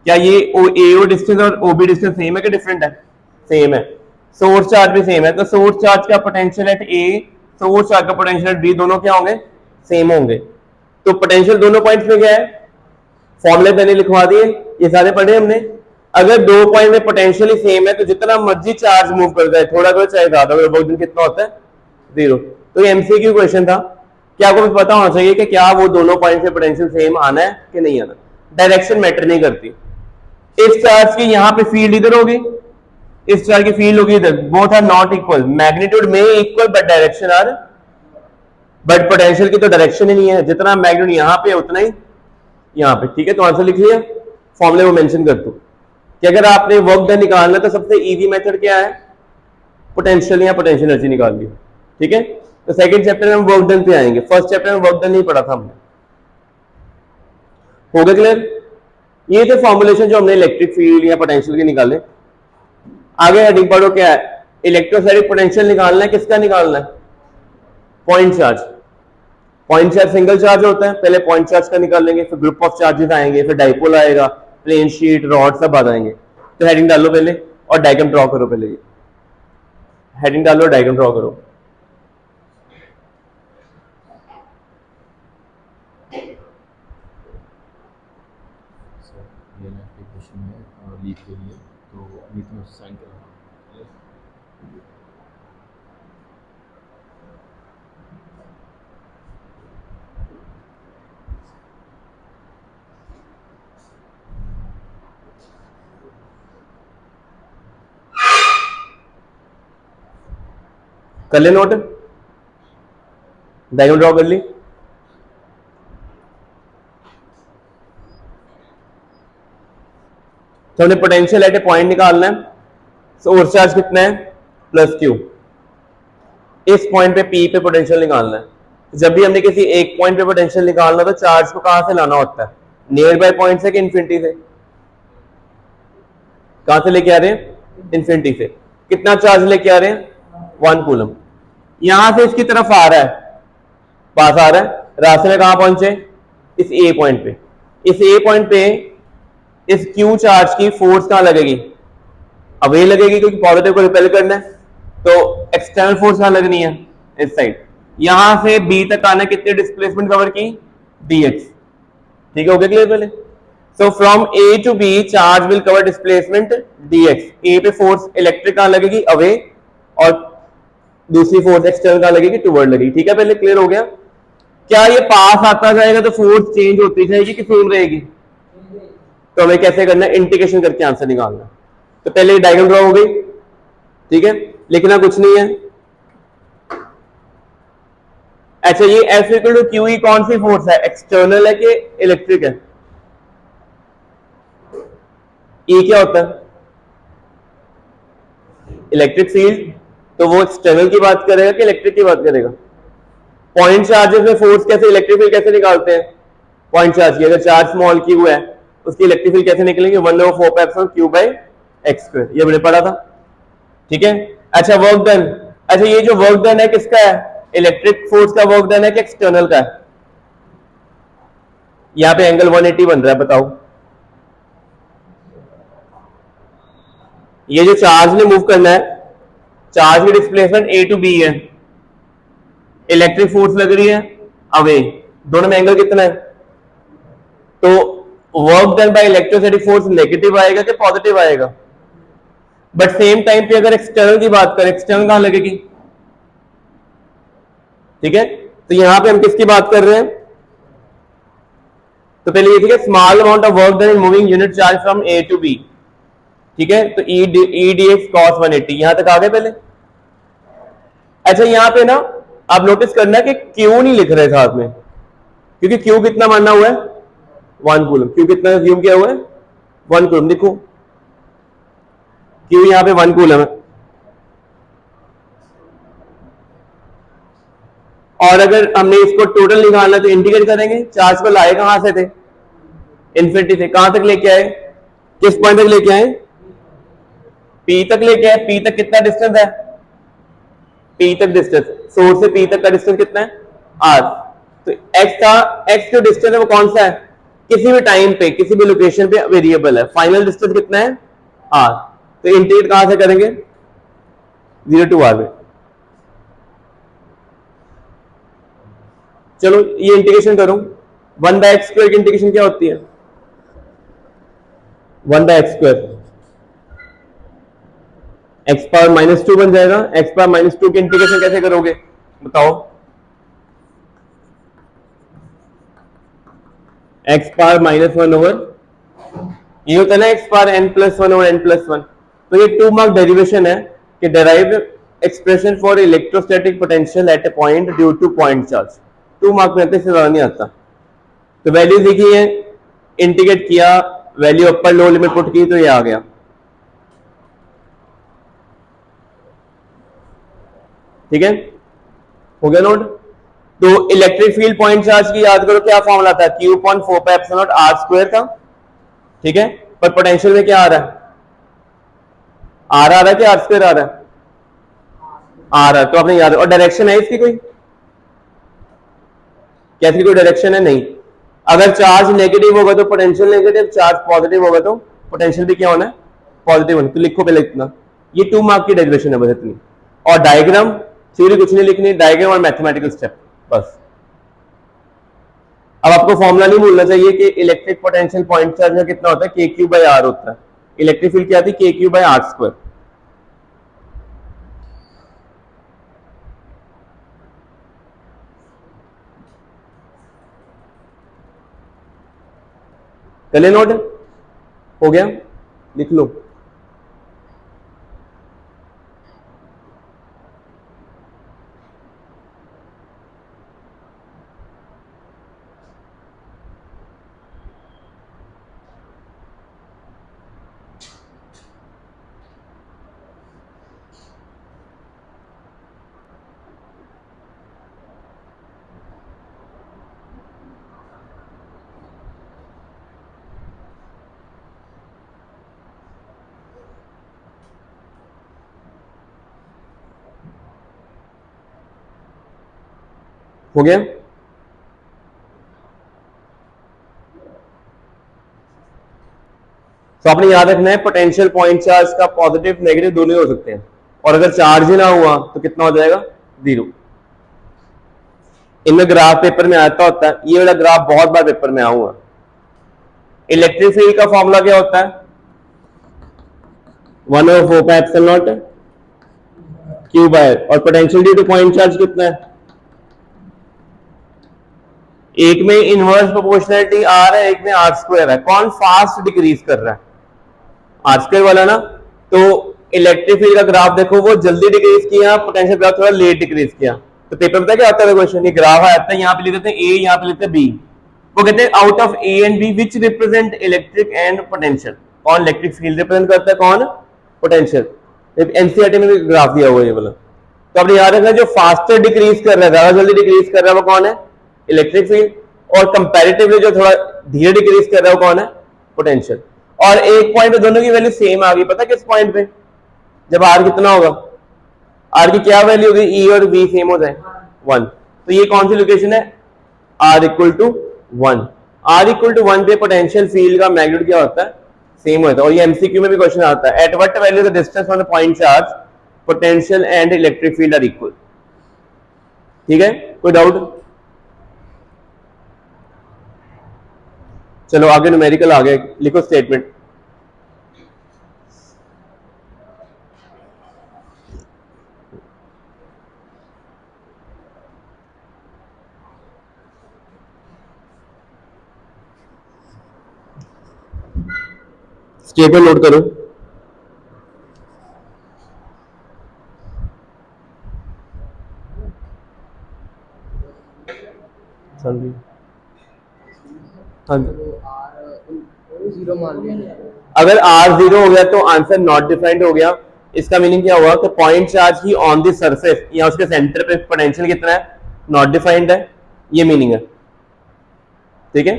क्या ये ए ओ डिस्टेंस और ओ बी डिस्टेंस सेम है कि डिफरेंट है, सेम है। सोर्स चार्ज भी सेम है, तो सोर्स चार्ज का potential at A, source charge का पोटेंशियल एट बी, दोनों क्या होंगे, सेम होंगे। तो पोटेंशियल दोनों पॉइंट्स पे क्या है, फॉर्मूले मैंने लिखवा दिए, ये सारे पढ़े हमने। अगर दो पॉइंट में पोटेंशियली सेम है तो जितना मर्जी चार्ज मूव कर जाए, थोड़ा करो चाहे ज्यादा, वर्क डन कितना होता है? 0। तो ये एमसीक्यू क्वेश्चन था। क्या आपको पता होना चाहिए कि क्या वो दोनों पॉइंट से पोटेंशियल सेम आना है कि नहीं आना। डायरेक्शन मैटर नहीं करती। इस चार्ज की यहाँ पे फील्ड इधर होगी, इस चार्ज की फील्ड होगी इधर, both are not equal, magnitude में equal but direction are, but potential की तो डायरेक्शन ही नहीं है, जितना मैग्नीट्यूड यहाँ पे उतना ही यहाँ पे। ठीक है, तो आंसर लिख लिया, फॉर्मूले वो मेंशन कर दो कि अगर आपने वर्क डन निकालना तो सबसे इजी मेथड क्या है? पोटेंशियल या पोटेंशियल एनर्जी निकाल ली। ठीक है, तो सेकंड चैप्टर में हम वर्क डन पे आएंगे, फर्स्ट चैप्टर में वर्क डन नहीं पढ़ा था हमने। हो गया क्लियर? ये थे फॉर्मुलेशन जो हमने इलेक्ट्रिक फील्ड या पोटेंशियल के निकाले। आगे हेडिंग पढ़ो, क्या है? इलेक्ट्रोस्टैटिक पोटेंशियल निकालना है, किसका निकालना है? Point charge. Point charge single charge होता है, पहले पॉइंट चार्ज का निकाल लेंगे, फिर ग्रुप ऑफ चार्जेस आएंगे, फिर डाइपोल आएगा, प्लेन शीट, रॉड सब आ जाएंगे। तो हेडिंग डालो पहले और डायग्राम ड्रॉ करो। पहले ये हेडिंग डालो और डायग्राम ड्रॉ करो। लीव के लिए तो अभी तो साइन कर रहा हूँ। कर ले नोट, डायग्राम ड्रॉ कर ली। तो हमने पोटेंशियल एट ए पॉइंट निकालना है। सोर्स चार्ज कितना है? Plus Q. इस पॉइंट पे पी पे पोटेंशियल निकालना है। जब भी हमने किसी एक पॉइंट पे पोटेंशियल निकालना तो चार्ज को कहां से लाना होता है? नियर बाय पॉइंट से कि इन्फिनिटी से? कहां से लेके आ रहे हैं? इन्फिनिटी से। कितना चार्ज लेके आ रहे हैं? 1 कूलम। यहां से इसकी तरफ आ रहा है, पास आ रहा है, रास्ते में कहां पहुंचे? इस ए पॉइंट पे। इस ए पॉइंट पे इस क्यू चार्ज की फोर्स कहां लगेगी? अवे लगेगी, क्योंकि पॉजिटिव को रिपेल करना है। तो एक्सटर्नल फोर्स कहां लगनी है? इस साइड। यहां से बी तक आना, कितनी डिस्प्लेसमेंट कवर की? dx। ठीक है, हो गया क्लियर? पहले so from A to B charge will cover displacement dx। A पे फोर्स इलेक्ट्रिक कहां लगेगी? अवे, और दूसरी फोर्स एक्सटर्नल कहां लगेगी? टुवर्ड लगेगी। ठीक है, पहले क्लियर हो गया? क्या ये पास आता जाएगा तो फोर्स चेंज होती जाएगी कि सेम रहेगी? तो हमें कैसे करना है? इंटीग्रेशन करके आंसर निकालना। तो पहले डायग्राम ड्रॉ हो गई। ठीक है, लिखना कुछ नहीं है। अच्छा, ये F equal to Q E कौन सी फोर्स है? एक्सटर्नल है कि इलेक्ट्रिक है? E क्या होता है? Electric field. तो वो एक्सटर्नल की बात करेगा कि इलेक्ट्रिक की बात करेगा? पॉइंट चार्जेस में फोर्स कैसे, इलेक्ट्रिक फील्ड कैसे निकालते हैं? पॉइंट चार्ज की अगर चार्ज स्मॉल क्यू है उसकी इलेक्ट्रिक फील्ड कैसे निकलेंगे? 1/4 क्यू बाई एक्स स्क्वायर। ये मैंने पढ़ा था। ठीक है, अच्छा वर्क डन। अच्छा, ये जो वर्क डन है किसका है? इलेक्ट्रिक फोर्स का वर्क डन है कि एक्सटर्नल का है? यहां पे एंगल 180 बन रहा है, बताओ। ये जो चार्ज ने मूव करना है, चार्ज की डिस्प्लेसमेंट ए टू बी है, इलेक्ट्रिक फोर्स लग रही है अवे, दोनों में एंगल कितना है? तो work done by electrostatic force negative आएगा कि पॉजिटिव आएगा? बट सेम टाइम पे अगर एक्सटर्नल की बात करें, एक्सटर्नल कहां लगेगी? ठीक है, तो यहां पे हम किसकी बात कर रहे हैं? तो पहले ये ठीक है, small amount of work done in moving unit charge from A to B. ठीक है, तो ई डी एक्स कॉस 180 यहां तक आ गए पहले। अच्छा, यहां पे ना आप नोटिस करना कि क्यू नहीं लिख रहे साथ में, क्योंकि क्यू कितना मानना हुआ है? 1 कूलम। क्यू कितना अज्यूम किया हुआ है? 1 कूलम। देखो क्यू यहां पे 1 कूलम है। और अगर हमने इसको टोटल निकालना तो इंटीग्रेट करेंगे। चार्ज को लाए कहां से थे? इन्फिनिटी से। कहां तक लेके आए? किस पॉइंट तक लेके आए? पी तक लेके आए। पी तक कितना डिस्टेंस है? पी तक डिस्टेंस, सोर्स से पी तक का डिस्टेंस कितना है? आर। तो एक्स जो डिस्टेंस है वो कौन सा है? किसी भी टाइम पे किसी भी लोकेशन पे वेरिएबल है। फाइनल डिस्टेंस कितना है? आर। तो इंटीग्रेट कहां से करेंगे? 0 टू आर में। चलो ये इंटीग्रेशन करूं। 1/x² की इंटीग्रेशन क्या होती है? 1/x², x⁻−2 बन जाएगा। x⁻−2 की इंटीग्रेशन कैसे करोगे बताओ? x⁻−1 ये होता है ना x⁻n+1/n+1। तो ये 2 मार्क डेरिवेशन है कि derive expression for electrostatic potential at a point due two point charge. 2 mark में इससे ज्यादा नहीं आता। तो वैल्यू देखी है, इंटीग्रेट किया, वैल्यू अपर लो लिमिट पुट की, तो ये आ गया। ठीक है, हो गया नोट। तो इलेक्ट्रिक फील्ड पॉइंट चार्ज की याद करो, क्या फॉर्मूला था? Q/4πε0r² था। ठीक है, पर पोटेंशियल में क्या आ रहा है? आर आ रहा है कि r² आ रहा है? आ रहा है, तो आपने याद। और डायरेक्शन है इसकी कोई? क्या इसकी कोई डायरेक्शन है? नहीं। अगर चार्ज नेगेटिव होगा तो पोटेंशियल नेगेटिव, चार्ज पॉजिटिव होगा तो पोटेंशियल भी क्या होना है? पॉजिटिव होना। तो लिखो पहले इतना, ये 2 मार्क की डेरिवेशन है बस इतनी। और डायग्राम थ्योरी कुछ नहीं लिखनी, डायग्राम और मैथमेटिकल स्टेप बस। अब आपको फॉर्मूला नहीं भूलना चाहिए कि इलेक्ट्रिक पोटेंशियल पॉइंट चार्ज में कितना होता है? KQ/R होता है। इलेक्ट्रिक फील्ड क्या थी? KQ/R²। चलिए नोट हो गया, लिख लो। हो गया। तो आपने याद रखना है पोटेंशियल पॉइंट चार्ज का पॉजिटिव नेगेटिव दोनों हो सकते हैं। और अगर चार्ज ही ना हुआ तो कितना हो जाएगा? 0। इनमें ग्राफ पेपर में आता होता है, ये वाला ग्राफ बहुत बार पेपर में आया हुआ। इलेक्ट्रिक फील्ड का फॉर्मूला क्या होता है? 1/4πε0 Q/R। और potential due two point charge कितना है? एक में इनवर्स प्रोपोर्शनलिटी R है, एक में R² है। कौन फास्ट डिक्रीज कर रहा है? R² वाला ना। तो इलेक्ट्रिक फील्ड का ग्राफ देखो, वो जल्दी डिक्रीज किया, पोटेंशियल ग्राफ थोड़ा लेट डिक्रीज किया। तो पेपर पता क्या आता है क्वेश्चन? ये ग्राफ आता है, यहाँ पे लिख देते हैं A, यहाँ पे लिखते हैं B। वो कहते हैं out of A and B which represent electric and potential. कौन इलेक्ट्रिक फील्ड रिप्रेजेंट करता है, कौन पोटेंशियल। एनसीईआरटी में भी ग्राफ दिया हुआ है ये वाला। तो आपने याद रखना, जो फास्टर डिक्रीज कर रहा है, ज्यादा जल्दी डिक्रीज कर रहा है, वो कौन है? Electric field. और कंपैरेटिवली जो थोड़ा धीरे डिक्रीज कर रहा है, वो कौन है? पोटेंशियल। और एक पॉइंट पे दोनों की वैल्यू सेम आ गई, पता किस पॉइंट पे? जब आर कितना होगा? आर की क्या वैल्यू होगी? ई और वी सेम हो जाए 1। तो ये कौन सी लोकेशन है? R equal to 1। R equal to 1 पे पोटेंशियल फील्ड का मैग्नीट्यूड क्या होता है? सेम होता है। और ये एमसीक्यू में भी क्वेश्चन आता है, at what value the distance from the point charge potential and electric field are equal. ठीक है, कोई डाउट? चलो आगे न्यूमेरिकल आ गए, लिखो स्टेटमेंट। स्टेटमेंट नोट करो। हाँ जी, अगर R 0 हो गया तो आंसर नॉट डिफाइंड हो गया। इसका मीनिंग क्या हुआ कि पॉइंट चार्ज की ऑन द सरफेस या उसके सेंटर पे पोटेंशियल कितना है? नॉट डिफाइंड है। ये मीनिंग है। ठीक है,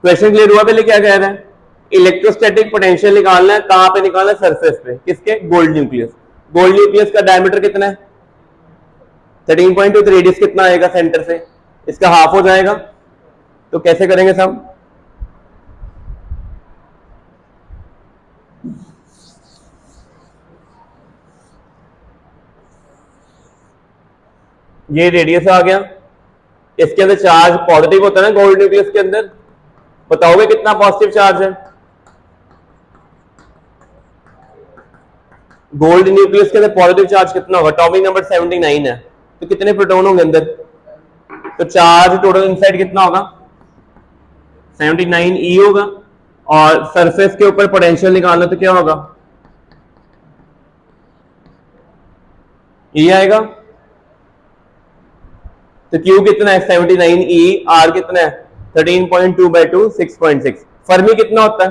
क्वेश्चन क्लियर हुआ? पहले क्या कह रहा है? इलेक्ट्रोस्टैटिक पोटेंशियल निकालना है। कहां पे निकालना है? सरफेस पे। किसके? Gold nucleus. गोल्ड न्यूक्लियस का डायमीटर कितना है? 13.2। तो रेडियस कितना आएगा सेंटर से? इसका हाफ हो जाएगा। तो कैसे करेंगे सब? ये रेडियस आ गया। इसके अंदर चार्ज पॉजिटिव होता है ना गोल्ड न्यूक्लियस के अंदर, बताओगे कितना पॉजिटिव चार्ज है? गोल्ड न्यूक्लियस के अंदर पॉजिटिव चार्ज कितना होगा? एटॉमिक नंबर 79 है, तो कितने प्रोटॉन होंगे अंदर? तो चार्ज टोटल इनसाइड कितना होगा? 79 ई होगा। और सरफेस के ऊपर पोटेंशियल निकालना तो क्या होगा? ई आएगा। तो क्यू कितना है? 79 ई। आर कितना है? 13.2/2 6.6। फर्मी कितना होता है?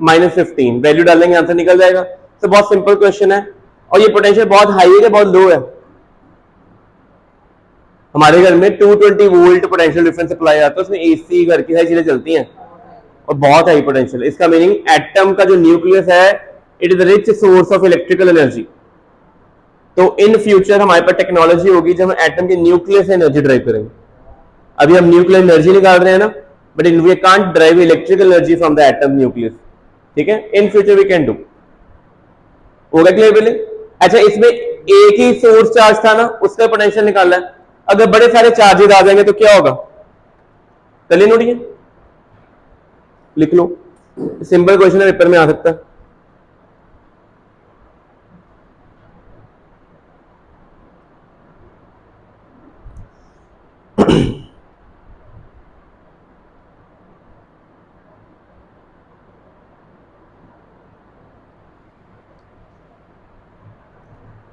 -15। वैल्यू डालेंगे आंसर निकल जाएगा। तो बहुत सिंपल क्वेश्चन है। और ये पोटेंशियल बहुत हाई है या बहुत लो है? हमारे घर में 220 वोल्ट पोटेंशियल डिफरेंस सप्लाई आता है, उसमें एसी घर की सारी चीजें चलती हैं और बहुत हाई पोटेंशियल। इसका मीनिंग एटम का जो न्यूक्लियस है it is rich source of electrical energy. तो इन फ्यूचर हमारे पास टेक्नोलॉजी होगी जब हम एटम के न्यूक्लियस से एनर्जी ड्राइव करेंगे। अभी हम न्यूक्लियर एनर्जी निकाल रहे हैं ना, but we can't drive electrical energy from the atom nucleus. ठीक है, in future we can do. होगा क्लियर पहले? अच्छा, इसमें एक ही सोर्स चार्ज था ना, उसका पोटेंशियल निकालना है। अगर बड़े सारे चार्जेस आ जाएंगे तो क्या होगा? चलिए नोटिए, लिख लो। सिंपल क्वेश्चन है, पेपर में आ सकता है।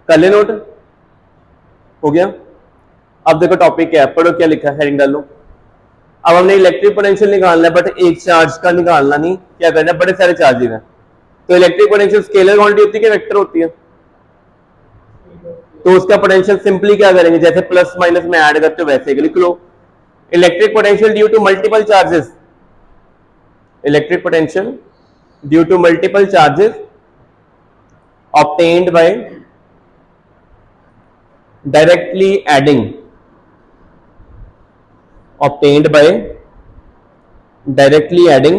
कर ले नोट, हो गया। अब देखो टॉपिक क्या है, पढ़ो क्या लिखा है, हेडिंग डालो। अब हमने इलेक्ट्रिक पोटेंशियल निकालना है, बट एक चार्ज का निकालना नहीं, क्या करना है, बड़े सारे चार्जेस हैं। तो इलेक्ट्रिक पोटेंशियल स्केलर क्वांटिटी होती है कि वेक्टर होती है? तो उसका पोटेंशियल सिंपली क्या करेंगे, जैसे प्लस माइनस में ऐड करते हो वैसे लिख लो। Electric potential due to multiple charges, electric potential due to multiple charges obtained by directly adding, obtained by directly adding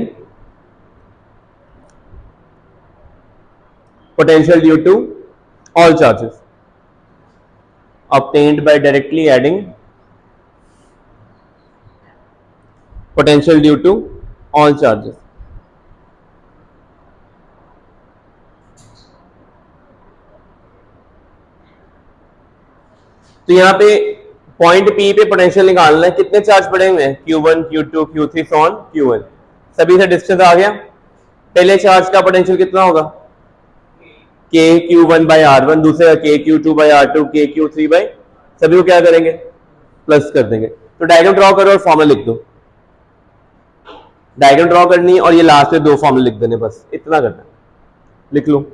potential due to all charges, obtained by directly adding potential due to all charges। तो यहां पे point P पे potential निकालना है। कितने charge पड़े हुए हैं? Q1 Q2 Q3 so on Q1। सभी से डिस्टेंस आ गया। पहले चार्ज का पोटेंशियल कितना होगा? K Q1 बाई R1, दूसरे का K Q2 by R2, K Q3 by, सभी को क्या करेंगे? प्लस कर देंगे। तो डायग्राम ड्रॉ करो और फॉर्मूला लिख दो। डायग्राम ड्रॉ करनी है और ये लास्ट में दो फॉर्मूले लिख देने, बस इतना करना है। लिख लो।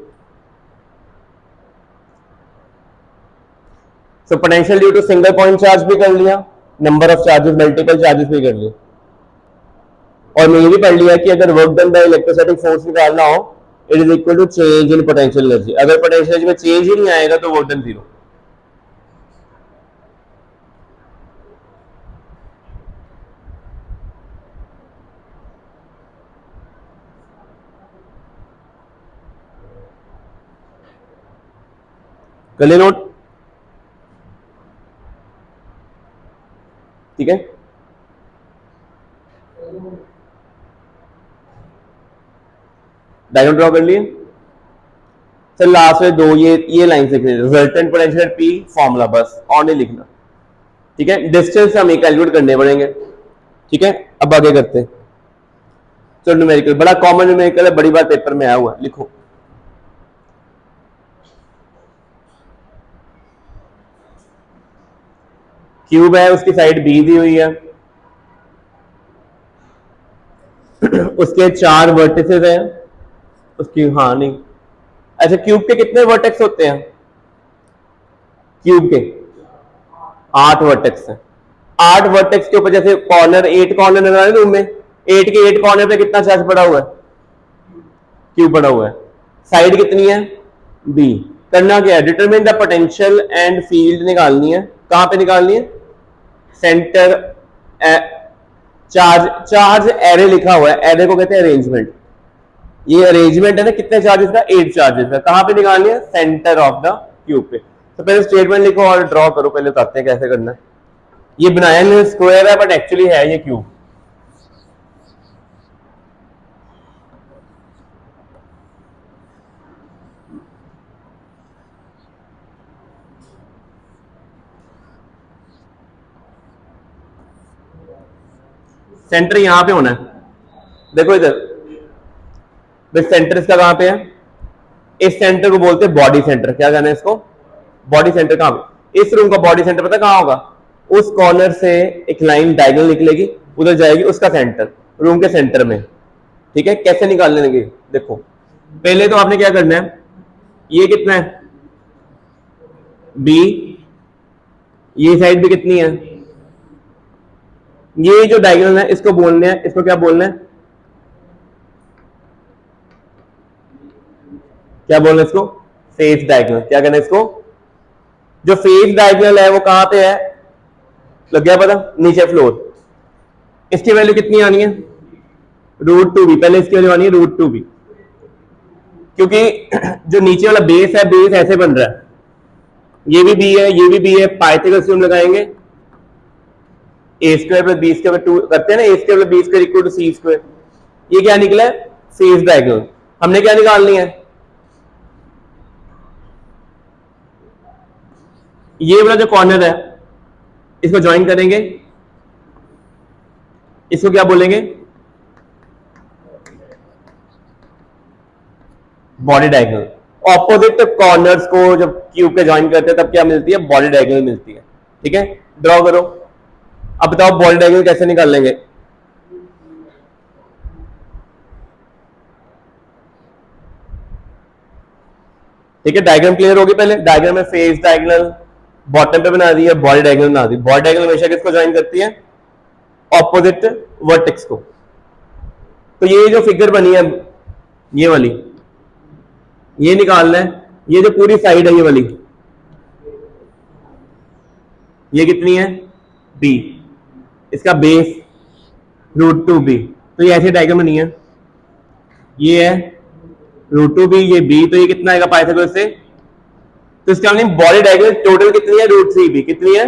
So potential due to single point charge भी कर लिया, number of charges multiple charges भी कर लिए, और मैं ये भी पढ़ लिया कि अगर work done by electrostatic force निकालना हो it is equal to change in potential energy. अगर पोटेंशियल एनर्जी में चेंज ही नहीं आएगा तो वर्क डन जीरो। कर ले नोट, ठीक है। डायग्राम ड्रॉ कर लिए। सर लास्ट में दो ये लाइन से रिजल्टेंट पोटेंशियल पी फॉर्मूला, बस और नहीं लिखना, ठीक है। डिस्टेंस हमें कैलकुलेट करने पड़ेंगे, ठीक है। अब आगे करते हैं। चलो न्यूमेरिकल, बड़ा कॉमन न्यूमेरिकल है, बड़ी बार पेपर में आया हुआ, लिखो। क्यूब है, उसकी साइड बी दी हुई है, उसके 4 वर्टिसेस हैं उसकी, हाँ नहीं, अच्छा क्यूब के कितने वर्टेक्स होते हैं? क्यूब के 8 वर्टेक्स हैं। 8 वर्टेक्स के ऊपर जैसे कॉर्नर 8 कॉर्नर नजर आ रहे हैं रूम में, 8 के 8 कॉर्नर पे कितना चार्ज पड़ा हुआ है? क्यूब पड़ा हुआ है। साइड कितनी है? बी। करना क्या है? Determine the potential and field निकालनी है। कहां पे निकालनी है? सेंटर चार्ज एरे लिखा हुआ है, एरे को कहते हैं अरेंजमेंट। ये अरेंजमेंट है ना, कितने चार्जेस का? 8 चार्जेस का। कहां पे निकालनी है? सेंटर ऑफ द क्यूब पे। तो पहले स्टेटमेंट लिखो और ड्रॉ करो, पहले बताते हैं कैसे करना है। ये बनाया नहीं स्क्वायर है बट एक्चुअली है ये क्यूब। सेंटर यहां पे होना है, देखो इधर, भाई सेंटर इसका कहां पे है, इस सेंटर को बोलते हैं बॉडी सेंटर। क्या कहना है इसको, बॉडी सेंटर। कहां पे, इस रूम का बॉडी सेंटर पता कहां होगा, उस कॉर्नर से एक लाइन डायगोनल निकलेगी, उधर जाएगी उसका सेंटर, रूम के सेंटर में। ठीक है, कैसे निकालने लगे, देखो पहले तो आपने क्या करना है, ये कितना है बी, ये साइड भी कितनी है, ये जो डायगोनल है इसको बोलने हैं, इसको क्या बोलना है, क्या बोलना है इसको, फेस डायगोनल। क्या कहना है इसको, जो फेस डायगोनल है वो कहां पे है, लग गया पता, नीचे फ्लोर। इसकी वैल्यू कितनी आनी है, √2b, पहले इसकी वैल्यू आनी है √2b, क्योंकि जो नीचे वाला बेस है, बेस ऐसे बन रहा है, ये भी बी है, ये भी बी है, पाइथागोरस थ्योरम लगाएंगे, a² + b² 2 करते हैं ना, a² + b² = c²। ये क्या निकला है, फेस डायगोनल। हमने क्या निकालनी है, ये वाला जो कॉर्नर है इसको ज्वाइन करेंगे, इसको क्या बोलेंगे, बॉडी डायगोनल। ऑपोजिट कॉर्नर्स को जब क्यूब के ज्वाइन करते हैं तब क्या मिलती है, बॉडी डायगोनल मिलती है। ठीक है, ड्रॉ करो। अब बताओ बॉडी डायगोनल कैसे निकाल लेंगे, ठीक है, डायग्राम क्लियर होगी। पहले डायग्राम में फेस डायगोनल बॉटम पे बना दी है, बॉडी डायगोनल बना दी। बॉडी डायगोनल हमेशा किसको ज्वाइन करती है, ऑपोजिट वर्टेक्स को। तो ये जो फिगर बनी है ये वाली, ये निकालना है, ये जो पूरी साइड है ये वाली, ये कितनी है b, इसका बेस √2b, तो ये ऐसे डायग्राम बनी है, ये है √2b, ये b, तो ये कितना आएगा पाइथागोरस से, तो इसका हमने बॉडी डायगोनल टोटल कितनी है, √3b कितनी है,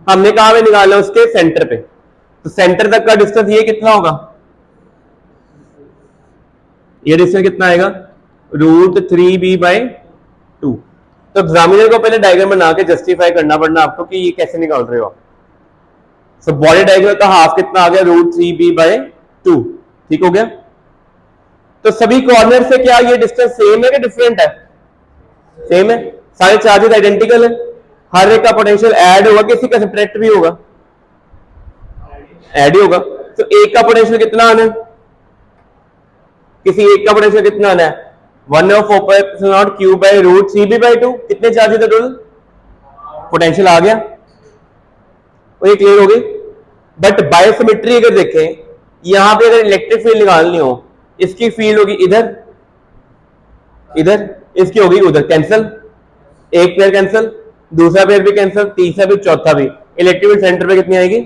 हमने कहा में निकालना उसके सेंटर पे, तो सेंटर तक का डिस्टेंस ये कितना होगा, ये डिस्टेंस कितना आएगा, √3b/2। तो एग्जामिनर को पहले डायग्राम बना के जस्टिफाई करना पड़ना आपको कि ये कैसे निकाल रहे हो आप। सो बॉडी डायगोनल का हाफ कितना आ गया, √3b/2। ठीक हो गया। तो सभी कॉर्नर से क्या ये डिस्टेंस सेम है कि डिफरेंट है, सेम है, सारे चार्जेस आइडेंटिकल है, हर एक का पोटेंशियल ऐड होगा, किसी का सब्ट्रैक्ट भी होगा, ऐड ही होगा। तो एक का पोटेंशियल कितना आना है, किसी एक का पोटेंशियल कितना आना है, 1/4 क्यूब बाय √3b/2, कितने चार्जेस है टोटल, पोटेंशियल आ गया, और ये क्लियर हो गई। बट बायोसिमेट्री अगर देखें, यहां पे अगर इलेक्ट्रिक फील्ड निकालनी हो, इसकी फील्ड होगी इधर, इधर, इसकी होगी उधर, कैंसिल, एक पेयर कैंसिल, दूसरा पेयर भी कैंसिल, तीसरा भी, चौथा भी। इलेक्ट्रिक फील्ड सेंटर पे कितनी आएगी,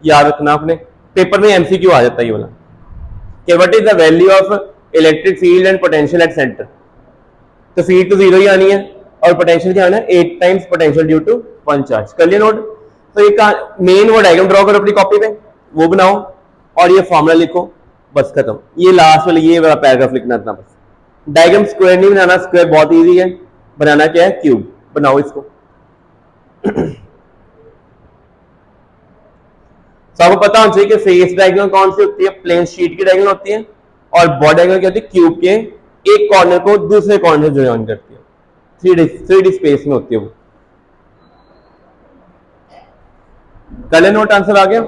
याद रखना आपने, पेपर में एमसीक्यू आ जाता है ये वाला, कि what is the value of electric field and potential at centre. तो फील्ड तो 0 ही आनी है, और पोटेंशियल क्या आना है, 8 times potential due to 1 charge. कर लिया नोट। तो ये मेन वो डायग्राम ड्रॉ करो अपनी कॉपी पे, वो बनाओ, और ये फॉर्मूला लिखो, बस खत्म। ये लास्ट वाला ये वाला पैराग्राफ लिखना था बस। डायग्राम स्क्वायर नहीं बनाना, स्क्वायर बहुत इजी है, बनाना क्या है, क्यूब। बनाओ इसको। तो आपको पता होना चाहिए कि फेस डायगोनल कौन सी होती है, प्लेन शीट की डायगोनल होती है, और बॉडी डायगोनल क्या होती है, क्यूब के एक कॉर्नर को दूसरे कॉर्नर से ज्वाइन करती है, 3D स्पेस में होती है वो। कल नोट आंसर आ गया,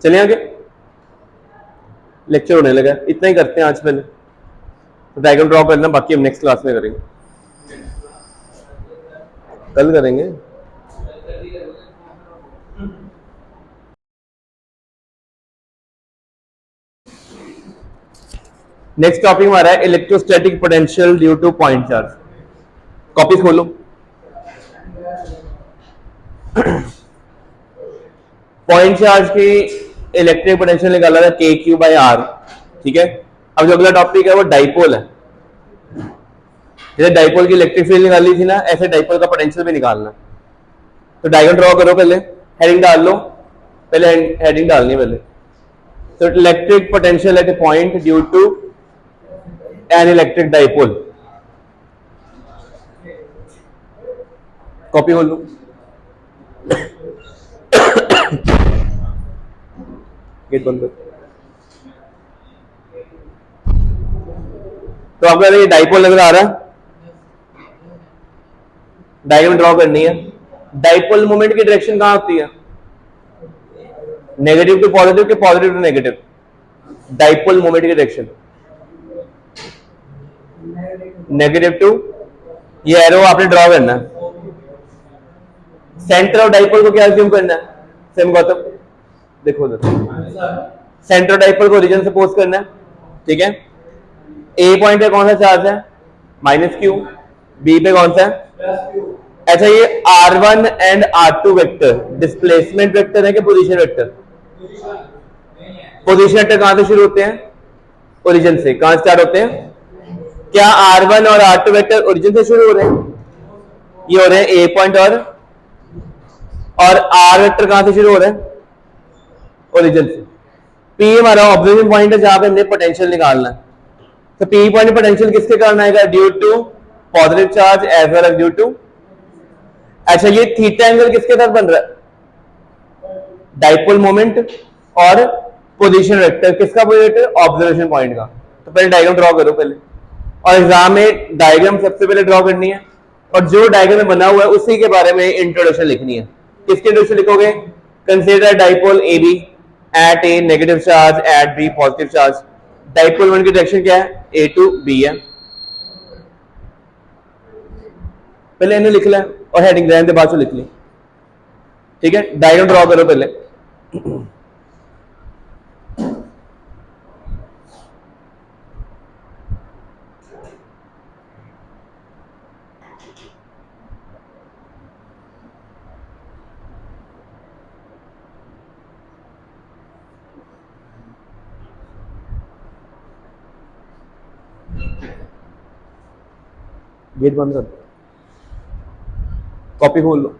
चलिए आगे, लेक्चर होने लगा, इतना ही करते हैं आज। पहले तो डायग्राम ड्रॉ करना, बाकी हम नेक्स्ट क्लास में करेंगे, कल करेंगे। नेक्स्ट टॉपिक हमारा है electrostatic potential due two point charge. Copy खोलो। पॉइंट चार्ज की इलेक्ट्रिक पोटेंशियल निकाला था KQ/R। ठीक है, अब जो अगला टॉपिक है वो डाइपोल है। जैसे डाइपोल की इलेक्ट्रिक फील्ड निकाली थी ना, ऐसे डाइपोल का पोटेंशियल भी निकालना। तो डायग्राम ड्रॉ करो, पहले हेडिंग डाल लो, पहले हेडिंग डालनी है पहले। तो electric potential at a point due to an electric dipole. Copy खोल लो। गेट बंद कर। तो आपको ये डाइपोल नजर आ रहा है, डायग्राम ड्रॉ करनी है। डाइपोल मोमेंट की डायरेक्शन कहां होती है? नेगेटिव टू पॉजिटिव के positive to negative. Dipole moment की डायरेक्शन नेगेटिव टू, ये एरो आपने ड्रॉ करना है। सेंटर ऑफ डाइपोल को क्या अज्यूम करना है? सेम गौतम देखो सेंटर ऑफ डाइपोल को ओरिजिन से पोज करना है, ठीक है। ए पॉइंट पे कौन सा चार्ज है? -q। बी पे कौन सा है? अच्छा, ये r1 and r2 vector displacement vector है कि पोजीशन वेक्टर? पोजीशन वेक्टर कहां से शुरू होते हैं? ओरिजिन से। कहां स्टार्ट होते हैं? क्या r1 और r2 वेक्टर ओरिजिन से शुरू हो रहे हैं? ये हो रहे हैं ए पॉइंट और r वेक्टर कहां से शुरू हो रहे हैं? ओरिजिन से। P हमारा ऑब्जर्वेशन पॉइंट है जहां पे हमने पोटेंशियल निकालना है। तो P पॉइंट पोटेंशियल किसके कारण आएगा? Due to positive charge as well as due to. अच्छा, ये थीटा एंगल किसके साथ बन रहा है? डाइपोल मोमेंट और पोजीशन वेक्टर। किसका पोजीशन वेक्टर? ऑब्जर्वेशन पॉइंट का। तो पहले डायग्राम ड्रॉ करो पहले, और एग्जाम में डायग्राम सबसे पहले ड्रॉ करनी है, और जो डायग्राम में बना हुआ है उसी के बारे में इंट्रोडक्शन लिखनी है। किसकी इंट्रोडक्शन लिखोगे? Consider dipole A B at A negative charge at B positive charge. Dipole moment की डायरेक्शन क्या है? ए टू बी है। पहले इन्हें लिख लें और हेडिंग रहने दे, बाद लिख ली, ठीक है। डायग्राम ड्रॉ करो पहले। गेट बंद कर, कॉपी खोल लो।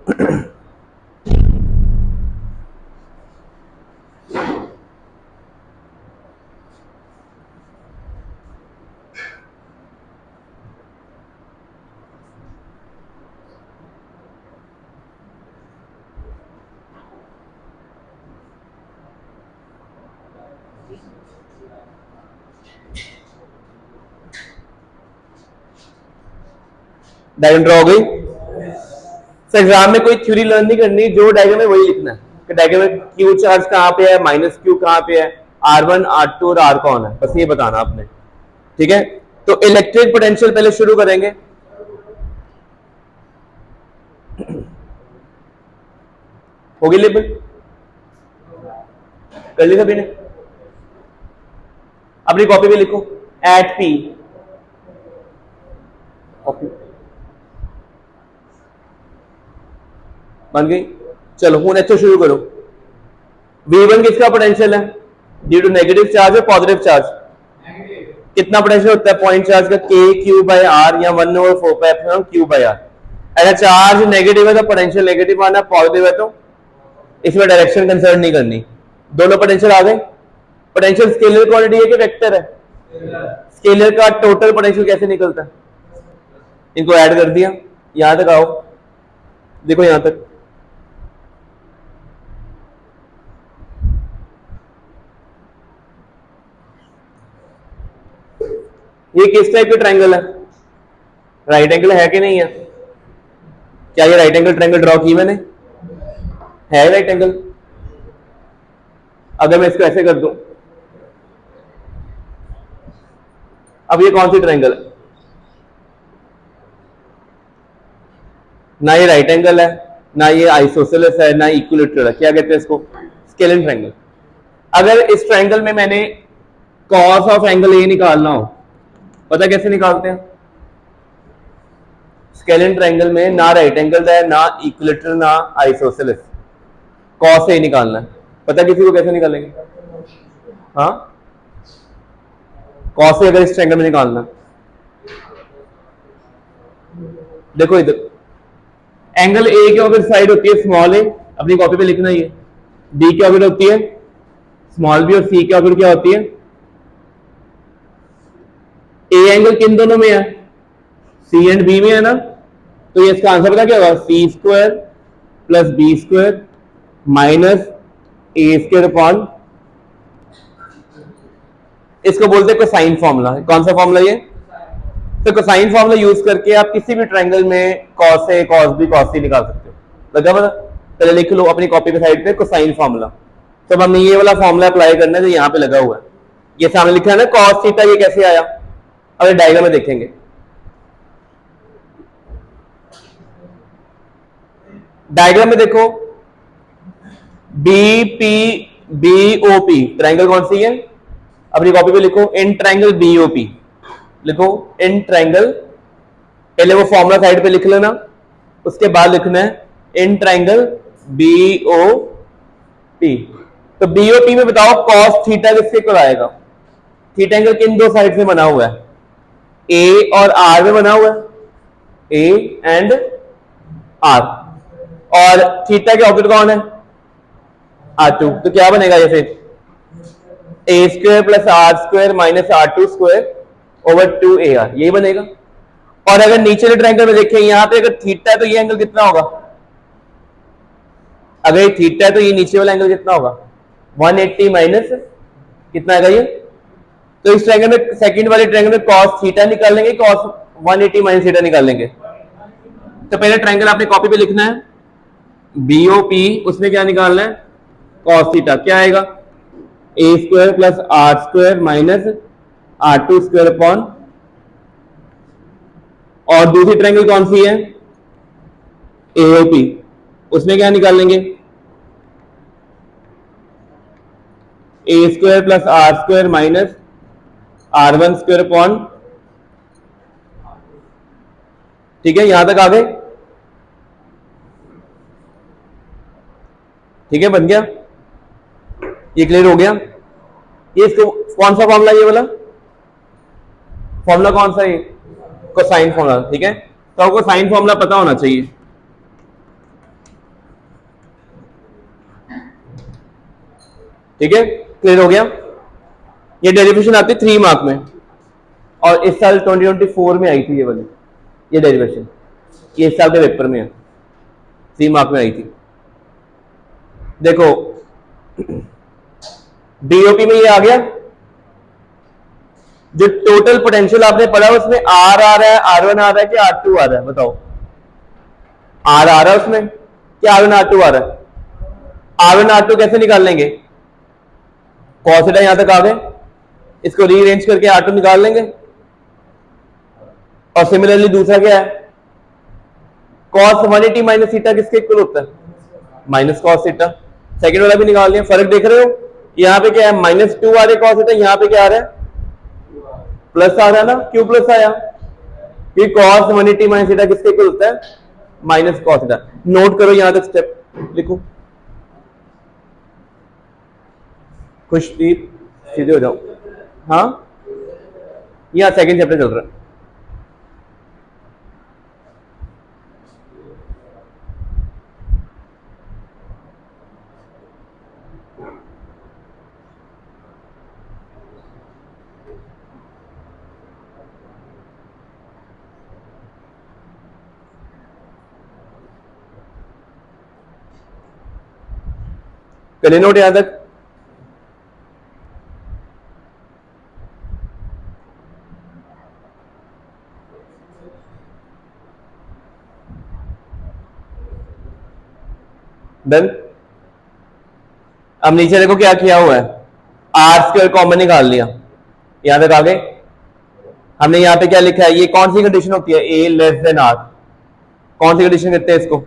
डायग्राम ड्रॉ हो गई। एग्जाम में कोई थ्योरी लर्न नहीं करनी, जो डायग्राम है वही लिखना है कि डायग्राम में क्यू चार्ज कहां पे है, -q कहां पे है, r1 r2 और r कौन है, बस ये बताना आपने, ठीक है। तो इलेक्ट्रिक पोटेंशियल पहले शुरू करेंगे। होगी लेबल कर ली सभी ने? अपनी कॉपी में लिखो एट p बन गई। चलो हूं इतों शुरू करो। V1 किसका पोटेंशियल है? ड्यू टू नेगेटिव चार्ज और पॉजिटिव चार्ज। कितना पोटेंशियल होता है पॉइंट चार्ज का? k/r या 1/4 q/r। अगर चार्ज नेगेटिव है तो पोटेंशियल नेगेटिव आना, पॉजिटिव है तो इसमें डायरेक्शन कंसर्न नहीं करनी। दोनों पोटेंशियल आ गए। पोटेंशियल स्केलर क्वांटिटी है कि वेक्टर है? स्केलर का टोटल पोटेंशियल कैसे निकलता है? इनको ऐड कर दिया। यहां तक आओ, देखो यहां तक। ये किस टाइप का ट्रायंगल है? राइट एंगल है कि नहीं है? क्या ये राइट एंगल ट्रायंगल ड्रॉ की मैंने? है राइट एंगल? अगर मैं इसको ऐसे कर दूं, अब ये कौन सी ट्रायंगल है? ना ये राइट एंगल है, ना ये आइसोसेलेस है, ना इक्विलेटरल है। क्या कहते हैं इसको? Scalene triangle. अगर इस ट्रायंगल में मैंने कॉस ऑफ एंगल ए निकालना हो, पता कैसे निकालते हैं? स्केलिन ट्रायंगल में ना राइट एंगल है, ना इक्विलेटरल, ना आइसोसेलेस। कॉस ए निकालना है, पता किसी को कैसे निकालेंगे? हाँ, कॉस ए अगर इस ट्रायंगल में निकालना, देखो इधर एंगल ए की ऑपोजिट साइड होती है स्मॉल ए, अपनी कॉपी पे लिखना ही है। बी की ऑपोजिट होती है स्मॉल बी, और सी की ऑपोजिट क्या होती है? ए एंगल किन दोनों में है? सी एंड बी में है ना। तो ये इसका आंसर पता क्या होगा? c² + b² - a² अपॉन इसको बोलते हैं कोसाइन फॉर्मूला। कौन सा फॉर्मूला ये? तो कोसाइन फॉर्मूला यूज करके आप किसी भी ट्रायंगल में cos A cos B cos C निकाल सकते हो। लगा पता? पहले लिख लो अपनी कॉपी पे साइड पे कोसाइन फॉर्मूला। तो अब हमें ये वाला फॉर्मूला अप्लाई करना है जो यहाँ पे लगा हुआ है। ये सामने लिखा है ना cos थीटा, ये कैसे आया? अगर डायग्राम में देखेंगे, डायग्राम में देखो BOP ट्रायंगल कौन सी है? अपनी कॉपी पे लिखो इन ट्रायंगल BOP, लिखो इन ट्रायंगल, पहले वो फॉर्मूला साइड पे लिख लेना, उसके बाद लिखना है इन ट्रायंगल BOP। तो BOP में बताओ cos थीटा किसके इक्वल आएगा? थीटा एंगल किन दो साइड से बना हुआ है? A और R में बना हुआ है, A एंड R, और थीटा के ऑपोजिट कौन है? R2। तो क्या बनेगा ये फिर? A square plus R square minus R2 square over 2AR, यही बनेगा। और अगर नीचे के ट्रायंगल में देखें, यहां पे अगर थीटा है तो ये एंगल कितना होगा? अगर ये थीटा है तो ये नीचे वाला एंगल कितना होगा? 180 माइनस कितना आएगा ये? तो इस ट्रायंगल में, सेकंड वाले ट्रायंगल में cos थीटा निकालेंगे, cos 180 माइनस थीटा निकालेंगे। तो पहले ट्रायंगल आपने कॉपी पे लिखना है BOP, उसमें क्या निकालना है? cos theta. क्या आएगा? A square plus R square minus R2 square upon, और दूसरी ट्रायंगल कौन सी है? AOP, उसमें क्या निकालेंगे? A square plus R square minus R1 square upon, ठीक है, यहां तक आ गए? ठीक है, बन गया, ये क्लियर हो गया। ये इसको कौन सा फॉर्मूला, ये वाला फॉर्मूला कौन सा? ये कोसाइन फॉर्मूला, ठीक है। तो आपको साइन फॉर्मूला पता होना चाहिए। ठीक है, क्लियर हो गया। ये डेरिवेशन आती है 3 मार्क में, और इस साल 2024 में आई थी ये वाली, ये डेरिवेशन ये इस साल के पेपर में है, 3 मार्क में आई थी। देखो BOP में ये आ गया, जो टोटल पोटेंशियल आपने पढ़ा उसमें R आ रहा है, R1 आ रहा है कि R2 आ रहा है? बताओ। R आ रहा है उसमें कि R1 R2 आ रहा है? R1 R2 कैसे निकाल लेंगे? cos थीटा यहां तक आ गए, इसको रीअरेंज करके R2 निकाल लेंगे। और सिमिलरली दूसरा क्या है? cos 180 माइनस थीटा किसके इक्वल होता है? Minus cos theta. सेकंड वाला भी निकाल लिया। फर्क देख रहे हो? यहाँ पे क्या है? -2 आ रहा है cos थीटा, यहाँ पे क्या आ रहा है? प्लस आ रहा है ना। क्यों प्लस आया? कि cos 180 माइनस थीटा किसके इक्वल होता है? Minus cos theta. नोट करो, यहां तक स्टेप लिखो। खुशदीप सीधे हो जाओ। हाँ, यहाँ सेकंड चैप्टर चल रहा है। पहले नोट यहां तक। डन। अब नीचे देखो क्या किया हुआ है, आर स्क्वायर कॉमन निकाल लिया। यहां तक आ गए। हमने यहां पे क्या लिखा है? ये कौन सी कंडीशन होती है? ए लेस देन आर। कौन सी कंडीशन कहते हैं इसको?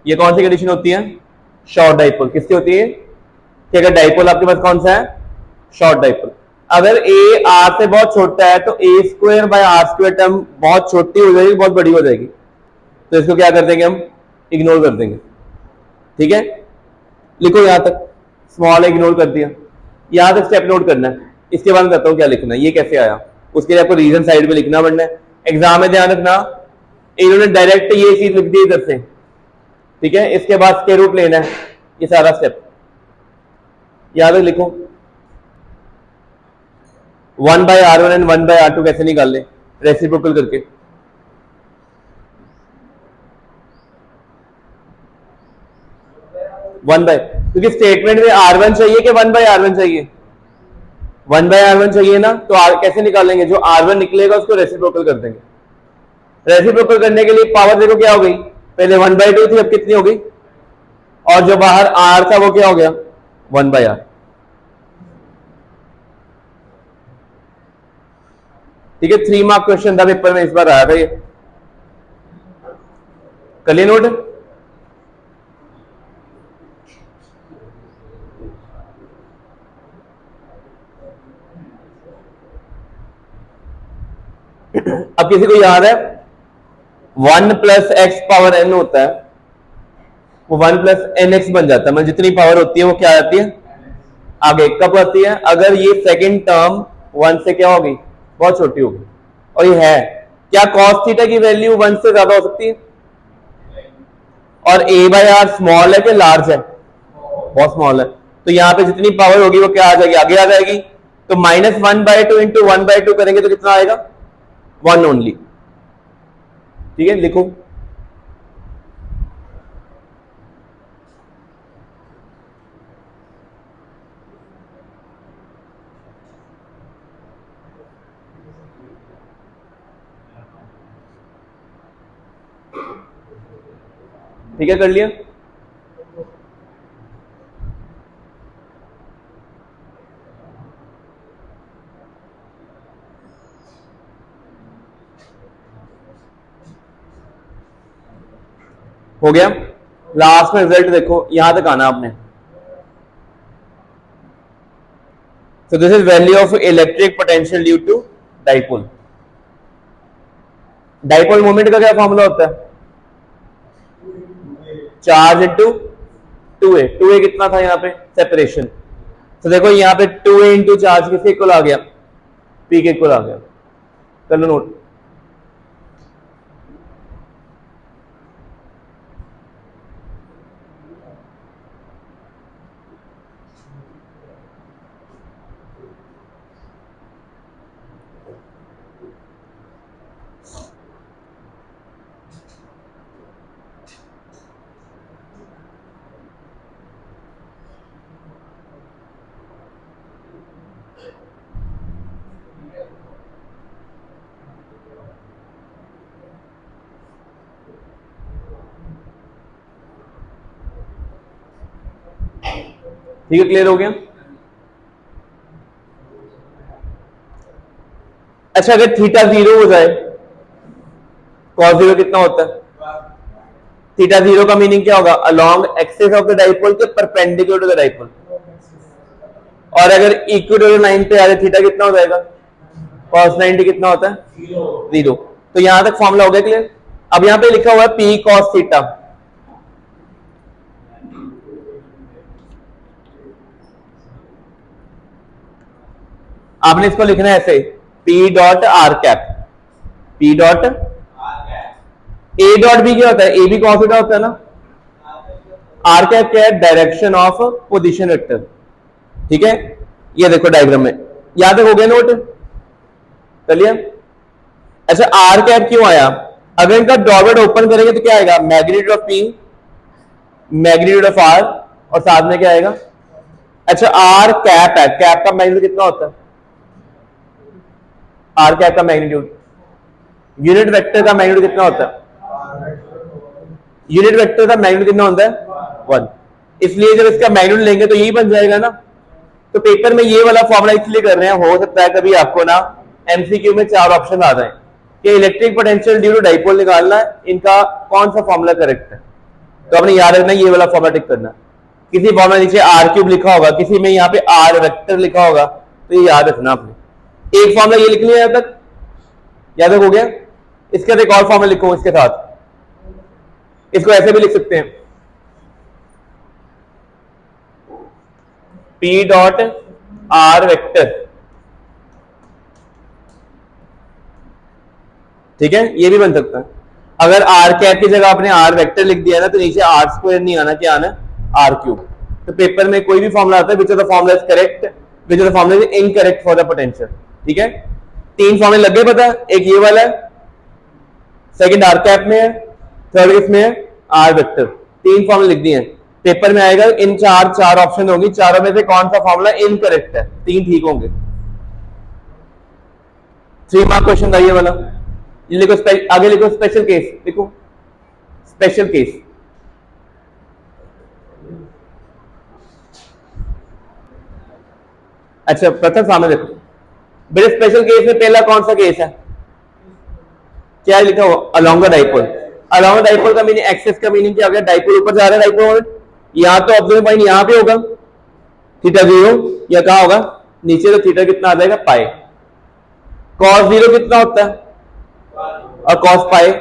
ये कौन सी कंडीशन होती है? Short dipole. किसकी होती है? कि अगर डाइपोल आपके पास कौन सा है? Short dipole. अगर ए आर से बहुत छोटा है तो A square by R square term बहुत छोटी हो जाएगी, बहुत बड़ी हो जाएगी। तो इसको क्या कर देंगे हम? इग्नोर कर देंगे। ठीक है, लिखो यहां तक, स्मॉल इग्नोर कर दिया। यहां तक स्टेप नोट करना है। इसके बाद बताता हूं क्या लिखना है, ये कैसे आया। उसके लिए आपको रीजन साइड में लिखना पड़ना है। एग्जाम में ध्यान रखना, इन्होंने डायरेक्ट ये चीज लिख दी इधर से। ठीक है, इसके बाद स्क्वायर रूट लेना है, ये सारा स्टेप याद है। लिखो 1/r1 एंड 1/r2 कैसे निकाल ले? रेसिप्रोकल करके। क्योंकि स्टेटमेंट में R1 चाहिए कि 1/r1 चाहिए? 1/r1 चाहिए ना, तो कैसे निकालेंगे? जो r1 निकलेगा उसको रेसिप्रोकल कर देंगे। रेसिप्रोकल करने के लिए पावर देखो क्या हो गई, पहले 1/2 थी, अब कितनी हो गई? और जो बाहर r था वो क्या हो गया? 1/r। ठीक है, 3 मार्क क्वेश्चन था पेपर में, इस बार आया था ये, कर लिए नोट? अब किसी को याद है 1 प्लस एक्स पावर एन होता है, वो 1 प्लस एन एक्स बन जाता है, मतलब जितनी पावर होती है वो क्या आती है? आगे कब आती है? अगर ये सेकंड टर्म 1 से क्या होगी? बहुत छोटी होगी। और ये है क्या, cos थीटा की वैल्यू 1 से ज्यादा हो सकती है? और a/r स्मॉल है कि लार्ज है? बहुत स्मॉल है, तो यहाँ पे जितनी पावर होगी वो क्या आ जाएगी? आगे आ जाएगी। तो -1/2 इंटू 1/2 करेंगे तो कितना आएगा? 1 ओनली। ठीक है, लिखो। ठीक है, कर लिया? हो गया? लास्ट में रिजल्ट देखो, यहां तक आना आपने। So this is value of electric potential due to dipole. Dipole moment का क्या फॉर्मूला होता है? Charge into 2a। 2a कितना था यहाँ पे? सेपरेशन। तो देखो यहाँ पे 2a इंटू चार्ज किसके इक्वल आ गया? p के इक्वल आ गया। कर लो नोट। ठीक है, क्लियर हो गया? अच्छा, अगर थीटा 0 हो जाए, cos 0 कितना होता है? थीटा 0 का मीनिंग क्या होगा? Along axis of the dipole के परपेंडिकुलर टू द डाइपोल। और अगर इक्वेटोरियल लाइन पे आ जाए थीटा कितना हो जाएगा? cos 90 कितना होता है? 0। तो यहां तक फॉर्मूला हो गया क्लियर? अब यहां पे लिखा हुआ है p cos थीटा। आपने इसको लिखना है ऐसे, p dot are cap. p dot a dot b क्या होता है? a भी cos थीटा होता है ना। आर कैप क्या है? Direction of position vector. ठीक है, ये देखो डायग्राम में, यहां तक हो गया नोट? कर लिया? अच्छा, आर कैप क्यों आया? अगर इनका डॉट ओपन करेंगे तो क्या आएगा? Magnitude of p, magnitude of r, और साथ में क्या आएगा? अच्छा, आर कैप है, कैप का मैग्नीट्यूड कितना होता है? आर कैप का मैग्नीट्यूड, यूनिट वेक्टर का मैग्नीट्यूड कितना होता है? यूनिट वेक्टर का मैग्नीट्यूड कितना होता है? 1। इसलिए जब इसका मैग्नीट्यूड लेंगे तो यही बन जाएगा ना। तो पेपर में ये वाला फॉर्मूला इसलिए कर रहे हैं, हो सकता है कभी आपको ना एमसीक्यू में 4 ऑप्शन आ जाए कि electric potential due to dipole निकालना है, इनका कौन सा फॉर्मूला करेक्ट है। तो आपने याद रखना ये वाला फॉर्मूला टिक करना। किसी फॉर्मूला नीचे आर क्यूब लिखा होगा, किसी में यहाँ पे आर वेक्टर लिखा होगा, तो ये याद रखना आपने। एक फॉर्मूला ये लिख लिया यहाँ तक, याद हो गया? इसके बाद एक और फॉर्मूला लिखो इसके साथ, इसको ऐसे भी लिख सकते हैं, p डॉट आर वेक्टर। ठीक है, ये भी बन सकता है। अगर आर कैप की जगह आपने आर वेक्टर लिख दिया ना, तो नीचे आर स्क्वायर नहीं आना, क्या आना? Are cube. तो पेपर में कोई भी फॉर्मूला आता है, which of the formula is correct, which of the formula is incorrect for the potential. ठीक है, 3 फॉर्मूले लग गए पता? एक ये वाला है, सेकंड आर कैप में है, थर्ड इसमें है आर वेक्टर। 3 फॉर्मूले लिख दिए हैं। पेपर में आएगा इन चार ऑप्शन होंगी, चारों में से कौन सा फॉर्मूला इनकरेक्ट है, 3 ठीक होंगे। 3 मार्क क्वेश्चन था ये वाला। ये लिखो आगे लिखो स्पेशल केस, लिखो स्पेशल केस। अच्छा प्रथम सामने देखो बेटे, स्पेशल केस में पहला कौन सा केस है, क्या लिखा हुआ, along the dipole. Along the dipole का मीनिंग, एक्सेस का मीनिंग क्या हो गया, डाइपोल ऊपर जा रहा है, डाइपोल यहाँ तो ऑब्जर्व पॉइंट यहाँ पे होगा थीटा 0, या कहा होगा नीचे, तो थीटा कितना आ जाएगा पाई। कॉस 0 कितना होता है और कॉस पाई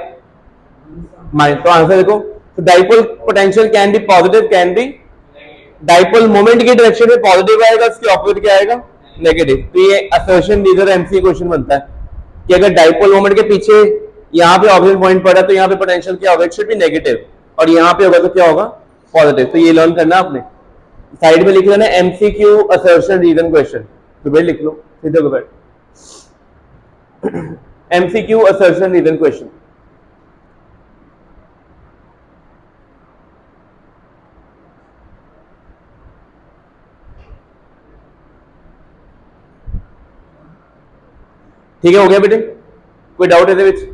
माइनस, तो आंसर देखो। तो dipole potential can be positive, can be, dipole moment की डायरेक्शन में पॉजिटिव आएगा, उसके ऑपोजिट क्या आएगा, नेगेटिव। तो ये असर्शन लीजर एमसी क्वेश्चन बनता है कि अगर डाइपोल मोमेंट के पीछे यहाँ पे ऑपोजिट पॉइंट पड़ा तो यहाँ पे पोटेंशियल क्या होगा, इट शुड बी नेगेटिव, और यहाँ पे होगा तो क्या होगा, पॉजिटिव। तो ये लर्न करना आपने, साइड में लिख लेना एमसीक्यू असर्शन रीजन क्वेश्चन, तो भाई लिख लो सीधे को बैठ, एमसीक्यू असर्शन रीजन क्वेश्चन। ठीक है, हो गया बेटे, कोई डाउट है विच?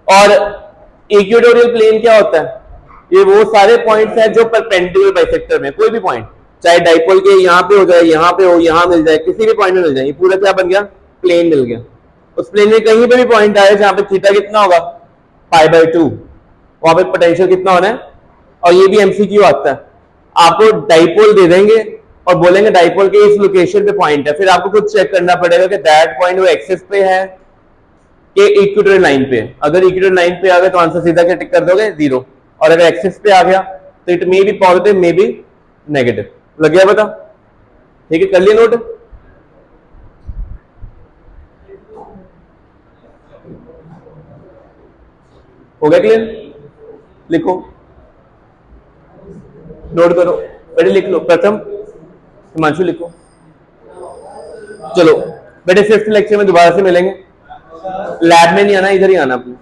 और इक्वेटोरियल प्लेन क्या होता है, ये वो सारे पॉइंट्स हैं जो परपेंडिकुलर बाइसेक्टर में, कोई भी पॉइंट चाहे डाइपोल के यहाँ पे हो जाए, यहाँ पे हो, यहाँ मिल जाए, किसी भी पॉइंट में मिल जाए, ये पूरा क्या बन गया, प्लेन मिल गया। उस प्लेन में कहीं पे भी पॉइंट आए जहां पे थीटा कितना होगा, π/2, वहां पे पोटेंशियल कितना होना है। और ये भी एमसीक्यू आता है, आपको डाइपोल दे देंगे और बोलेंगे डाइपोल के इस लोकेशन पे पॉइंट है, फिर आपको कुछ चेक करना पड़ेगा कि दैट पॉइंट वो एक्सिस पे है कि इक्वेटोरियल लाइन पे। अगर इक्वेटोरियल लाइन पे आ गया तो आंसर सीधा क्या टिक कर दोगे, 0, और अगर एक्सिस पे आ गया तो it may be positive, may be negative. लग गया बता, ठीक है, कर लिया नोट। हो गया क्लियर, लिखो, नोट करो, बेटे लिख लो, प्रथम हिमांशु लिखो। चलो बेटे 5th लेक्चर में दोबारा से मिलेंगे, लैब में नहीं आना, इधर ही आना अपने।